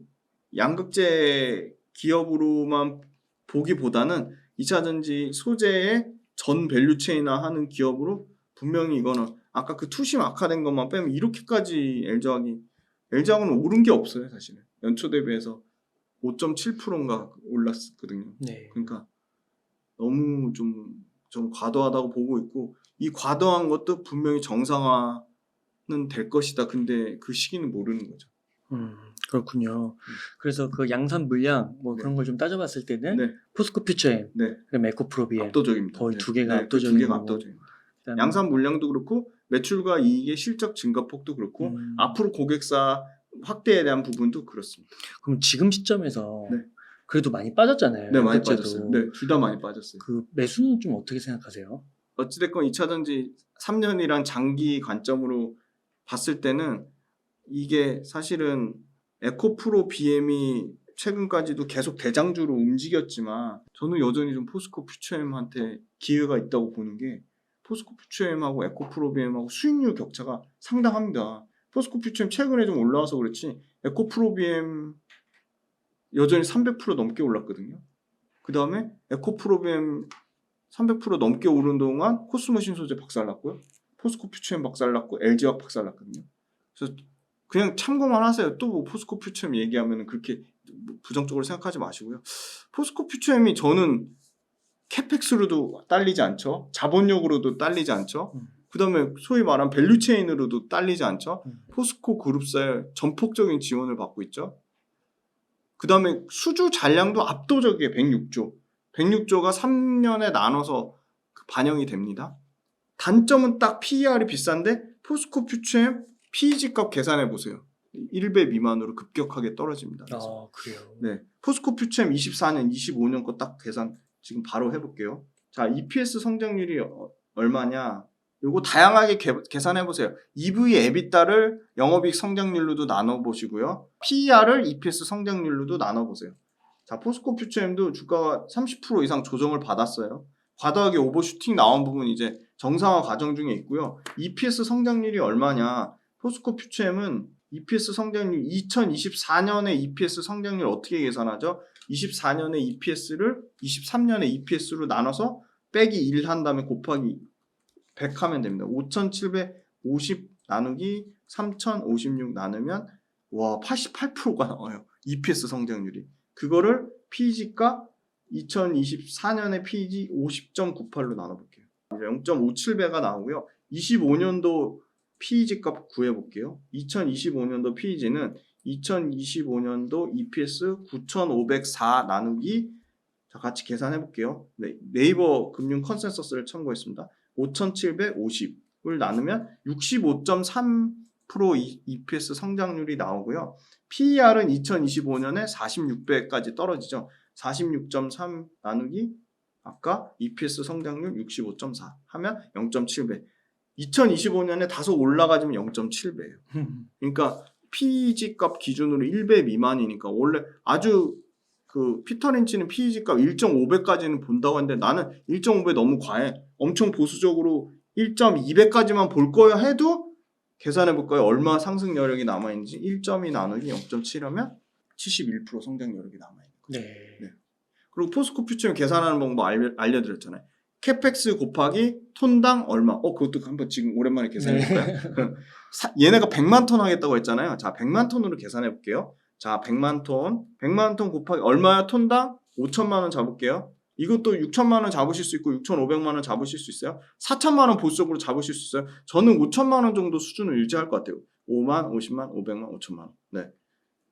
양극재 기업으로만 보기보다는 2차전지 소재의 전 밸류체인화 하는 기업으로 분명히 이거는 아까 그 투심 악화된 것만 빼면 이렇게까지 LG화학은 오른 게 없어요. 사실은 연초 대비해서 5.7%인가 올랐거든요. 네. 그러니까 너무 좀 과도하다고 보고 있고 이 과도한 것도 분명히 정상화는 될 것이다. 근데 그 시기는 모르는 거죠. 그렇군요. 그래서 그 양산 물량 뭐 그런 걸 좀 따져봤을 때는 네. 포스코 퓨처엠, 네. 그다음에 에코프로비엠 압도적입니다. 거의 두 개가 네, 압도적이고. 두 개가 압도적입니다. 그다음에 양산 물량도 그렇고 매출과 이익의 실적 증가폭도 그렇고 앞으로 고객사 확대에 대한 부분도 그렇습니다. 그럼 지금 시점에서 네. 그래도 많이 빠졌잖아요. 네, 많이 양극재도. 빠졌어요. 네, 둘 다 많이 빠졌어요. 그 매수는 좀 어떻게 생각하세요? 어찌됐건 2차전지 3년이란 장기 관점으로 봤을 때는 이게 사실은 에코프로 BM이 최근까지도 계속 대장주로 움직였지만 저는 여전히 좀 포스코 퓨처엠한테 기회가 있다고 보는 게 포스코 퓨처엠하고 에코프로 BM하고 수익률 격차가 상당합니다. 포스코 퓨처엠 최근에 좀 올라와서 그렇지 에코프로 BM 여전히 300% 넘게 올랐거든요. 그 다음에 에코프로 BM 300% 넘게 오른 동안 코스모 신소재 박살났고요. 포스코 퓨처엠 박살났고 LG화학 박살났거든요. 그래서 그냥 참고만 하세요. 또 뭐 포스코 퓨처엠 얘기하면 그렇게 부정적으로 생각하지 마시고요. 포스코 퓨처엠이 저는 캐펙스로도 딸리지 않죠. 자본력으로도 딸리지 않죠. 그 다음에 소위 말한 밸류체인으로도 딸리지 않죠. 포스코 그룹사의 전폭적인 지원을 받고 있죠. 그 다음에 수주 잔량도 압도적이에요. 106조. 106조가 3년에 나눠서 반영이 됩니다. 단점은 딱 PER이 비싼데 포스코 퓨처엠 PEG 값 계산해 보세요. 1배 미만으로 급격하게 떨어집니다. 그래요. 네, 포스코 퓨처엠 24년, 25년 거 딱 계산 지금 바로 해볼게요. 자, EPS 성장률이 얼마냐? 요거 다양하게 계산해 보세요. EV EBITDA를 영업이익 성장률로도 나눠 보시고요. PER을 EPS 성장률로도 나눠 보세요. 자, 포스코 퓨처엠도 주가가 30% 이상 조정을 받았어요. 과도하게 오버슈팅 나온 부분 이제 정상화 과정 중에 있고요. EPS 성장률이 얼마냐? 포스코 퓨처엠은 EPS 성장률 2024년에 EPS 성장률 어떻게 계산하죠? 24년에 EPS를 23년에 EPS로 나눠서 빼기 1 한 다음에 곱하기 100 하면 됩니다. 5,750 나누기 3,056 나누면 와 88%가 나와요. EPS 성장률이. 그거를 PEG가 2024년에 PEG 50.98로 나눠볼게요. 0.57배가 나오고요. 25년도 PEG 값 구해볼게요. 2025년도 PEG는 2025년도 EPS 9,504 나누기 자, 같이 계산해볼게요. 네, 네이버 금융 컨센서스를 참고했습니다. 5,750을 나누면 65.3% EPS 성장률이 나오고요. PER은 2025년에 46배까지 떨어지죠. 46.3 나누기 아까 EPS 성장률 65.4 하면 0.7배. 2025년에 다소 올라가지면 0.7배예요. 그러니까 PEG 값 기준으로 1배 미만이니까 원래 아주 그 피터 린치는 PEG 값 1.5배까지는 본다고 하는데 나는 1.5배 너무 과해. 엄청 보수적으로 1.2배까지만 볼 거야 해도 계산해 볼까요? 얼마 상승 여력이 남아있는지 1.2 나누기 0.7하면 71% 성장 여력이 남아있는 거죠. 네. 그리고 포스코 퓨처엠 계산하는 방법 알려드렸잖아요. 캐펙스 곱하기 톤당 얼마. 그것도 한번 지금 오랜만에 계산해볼까요? 얘네가 100만 톤 하겠다고 했잖아요. 자, 100만 톤으로 계산해볼게요. 자, 100만 톤 곱하기 얼마야? 톤당 5천만 원 잡을게요. 이것도 6천만 원 잡으실 수 있고 6,500만 원 잡으실 수 있어요. 4천만 원 보수적으로 잡으실 수 있어요. 저는 5천만 원 정도 수준을 유지할 것 같아요. 5만, 50만, 500만, 5천만 원. 네.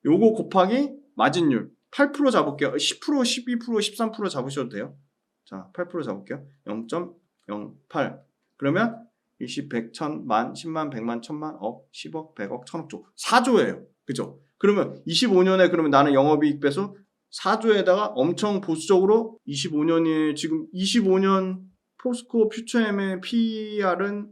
요거 곱하기 마진율 8% 잡을게요. 10%, 12%, 13% 잡으셔도 돼요. 자, 8% 잡을게요. 0.08. 그러면 20, 100, 1000, 만, 10만, 100만, 1000만, 억, 10억, 100억, 1000억조. 4조예요. 그죠? 그러면 25년에 그러면 나는 영업이익 배수 4조에다가 엄청 보수적으로 25년이 지금 25년 포스코 퓨처엠의 PER은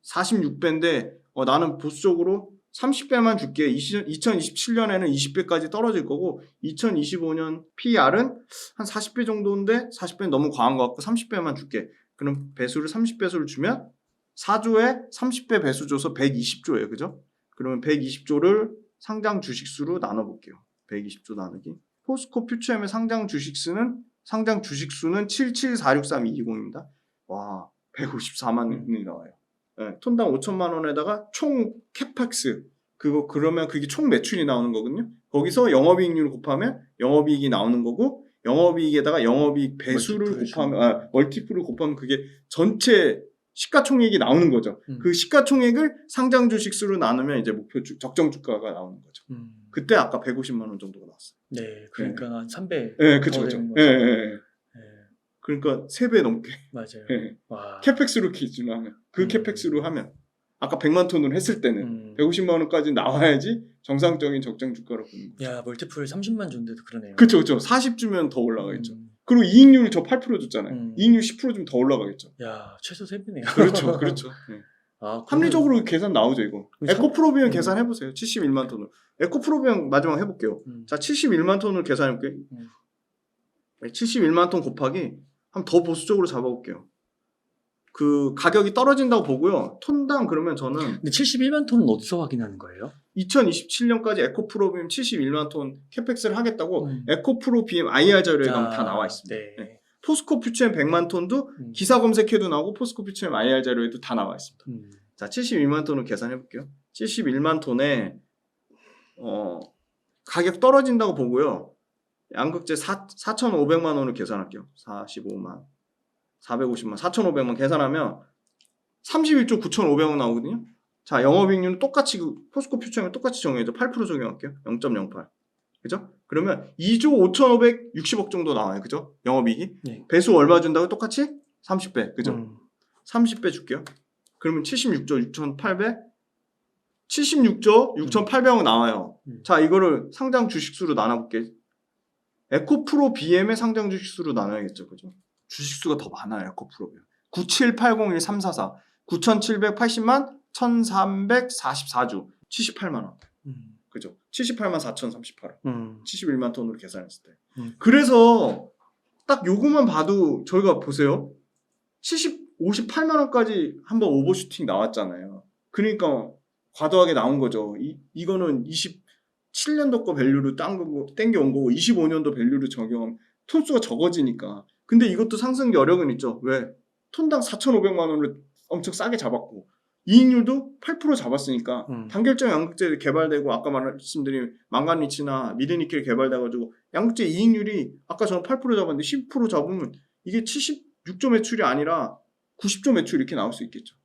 46배인데 나는 보수적으로 30배만 줄게. 2027년에는 20배까지 떨어질 거고 2025년 PER은 한 40배 정도인데 40배는 너무 과한 것 같고 30배만 줄게. 그럼 배수를 30배수를 주면 4조에 30배 배수 줘서 120조예요. 그죠? 그러면 120조를 상장 주식수로 나눠볼게요. 120조 나누기. 포스코 퓨처엠의 상장 주식수는 77463,220입니다. 와, 154만원이 나와요. 네, 톤당 5천만 원에다가 총 캐펙스 그러면 그게 총 매출이 나오는 거거든요. 거기서 영업이익률을 곱하면 영업이익이 나오는 거고 영업이익에다가 영업이익 배수를 곱하면 멀티플을 곱하면 그게 전체 시가총액이 나오는 거죠. 그 시가총액을 상장 주식수로 나누면 이제 목표 적정 주가가 나오는 거죠. 그때 아까 150만 원 정도가 나왔어요. 네, 그러니까 한 3배. 네, 그렇죠. 그러니까 3배 넘게. 맞아요. 네. 와. 캐펙스로 기준하면 캐펙스로 하면 아까 100만 톤을 했을 때는 150만 원까지 나와야지 정상적인 적정 주가로 보는 거죠. 야, 멀티플 30만 줬는데도 그러네요. 그렇죠. 40 주면 더 올라가겠죠. 그리고 이익률 저 8% 줬잖아요. 이익률 10% 주면 더 올라가겠죠. 야, 최소 3배네요. 그렇죠. 네. 아, 합리적으로 계산 나오죠, 이거. 에코프로비움 계산해 보세요. 71만 톤을. 에코프로비움 마지막 해 볼게요. 자, 71만 톤을 계산해 볼게요. 71만 톤 곱하기 한번 더 보수적으로 잡아 볼게요. 그 가격이 떨어진다고 보고요. 톤당 그러면 저는 근데 71만 톤은 어디서 확인하는 거예요? 2027년까지 에코프로비움 71만 톤 캐펙스를 하겠다고 에코프로비움 IR 자료에 가면 다 나와 있습니다. 네. 네. 포스코 퓨처엠 100만 톤도 기사 검색해도 나오고 포스코 퓨처엠 IR 자료에도 다 나와 있습니다. 자, 71만 톤을 계산해 볼게요. 71만 톤에 가격 떨어진다고 보고요. 양극재 4,500만 원을 계산할게요. 45만 450만 4,500만 계산하면 31조 9,500원 나오거든요. 자, 영업이익률은 똑같이 포스코 퓨처엠을 똑같이 정해져 8% 적용할게요. 0.08. 그죠? 그러면 2조 5,560억 정도 나와요. 그죠? 영업이익이. 네. 배수 얼마 준다고 똑같이 30배. 그죠? 30배 줄게요. 그러면 76조 6,800 76조 6,800억 나와요. 자, 이거를 상장 주식수로 나눠볼게요. 에코프로 BM의 상장 주식수로 나눠야겠죠. 그죠? 주식수가 더 많아요. 에코프로비움. 97801-344 9,780만 1,344주 78만 원. 그죠? 78만 4,038원. 71만 톤으로 계산했을 때. 그래서 딱 요거만 봐도 저희가 보세요. 58만 원까지 한번 오버슈팅 나왔잖아요. 그러니까 과도하게 나온 거죠. 이거는 27년도 거 밸류로 땡겨온 거고 25년도 밸류로 적용하면 톤수가 적어지니까. 근데 이것도 상승 여력은 있죠. 왜? 톤당 4,500만 원을 엄청 싸게 잡았고 이익률도 8% 잡았으니까 단결적 양극재 개발되고 아까 말씀드린 망간리치나 미드니켈 개발돼가지고 양극재 이익률이 아까 저는 8% 잡았는데 10% 잡으면 이게 76조 매출이 아니라 90조 매출 이렇게 나올 수 있겠죠.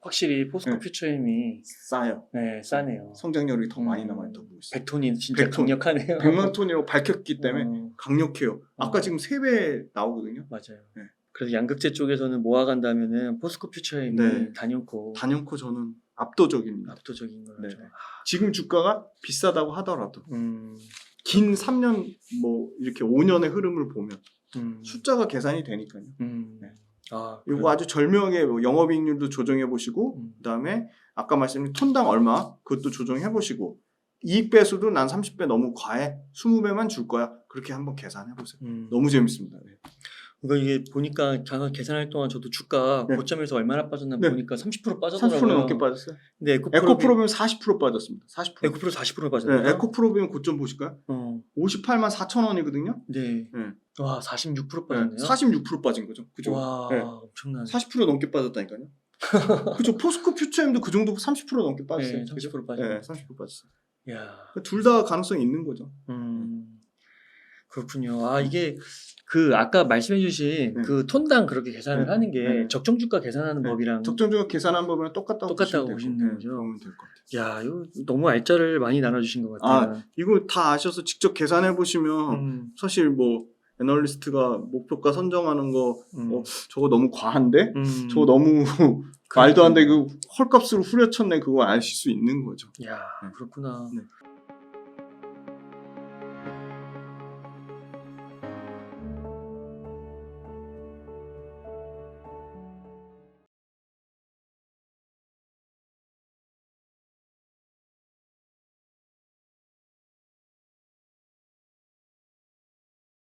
확실히 포스코 퓨처엠이 싸요. 네, 싸네요. 성장력이 더 많이 남아있다고 보고 있어요. 100톤이 진짜 100톤. 강력하네요. 100만 톤이라고 밝혔기 때문에 강력해요. 아까 지금 3배 나오거든요. 맞아요. 네. 그래서 양극재 쪽에서는 모아간다면은 포스코 퓨처엠이 네. 단연코 저는 압도적입니다. 압도적인 거죠. 네. 지금 주가가 비싸다고 하더라도 긴 3년 뭐 이렇게 5년의 흐름을 보면 숫자가 계산이 되니까요. 네. 이거 아주 절묘하게 뭐 영업이익률도 조정해 보시고 그다음에 아까 말씀드린 톤당 얼마 그것도 조정해 보시고 이익 배수도 난 30배 너무 과해 20배만 줄 거야 그렇게 한번 계산해 보세요. 너무 재밌습니다. 네. 그러니까 이게 보니까 잠깐 계산할 동안 저도 주가 네. 고점에서 얼마나 빠졌나 네. 보니까 30% 빠졌더라고요. 30% 넘게 빠졌어요. 근데 에코프로비움 40% 빠졌습니다. 40%. 에코프로 40% 빠졌네요. 네, 에코프로비움 고점 보실까요? 58만 4천 원이거든요. 네. 네. 와, 46% 빠졌네요. 46% 빠진 거죠. 그죠? 와, 네. 엄청나네. 40% 넘게 빠졌다니까요. 그죠? 포스코 퓨처엠도 그 정도 30% 넘게 빠졌어요. 네, 30% 빠졌어요. 네, 30% 빠졌어요. 야. 둘 다 가능성이 있는 거죠. 그렇군요. 아, 이게 그 아까 말씀해주신 네. 그 톤당 그렇게 계산을 네. 하는 게 네. 적정주가 계산하는 네. 법이랑 적정주가 계산한 법이랑 똑같다고 똑같다고 보시면 보시는 되고, 거죠? 그러면 될 것 같아요. 야, 이거 너무 알짜를 많이 나눠주신 것 같아요. 이거 다 아셔서 직접 계산해 보시면 사실 뭐 애널리스트가 목표가 선정하는 거 저거 너무 과한데? 저거 너무 말도 안 돼. 그 헐값으로 후려쳤네. 그거 아실 수 있는 거죠. 야, 네. 그렇구나. 네.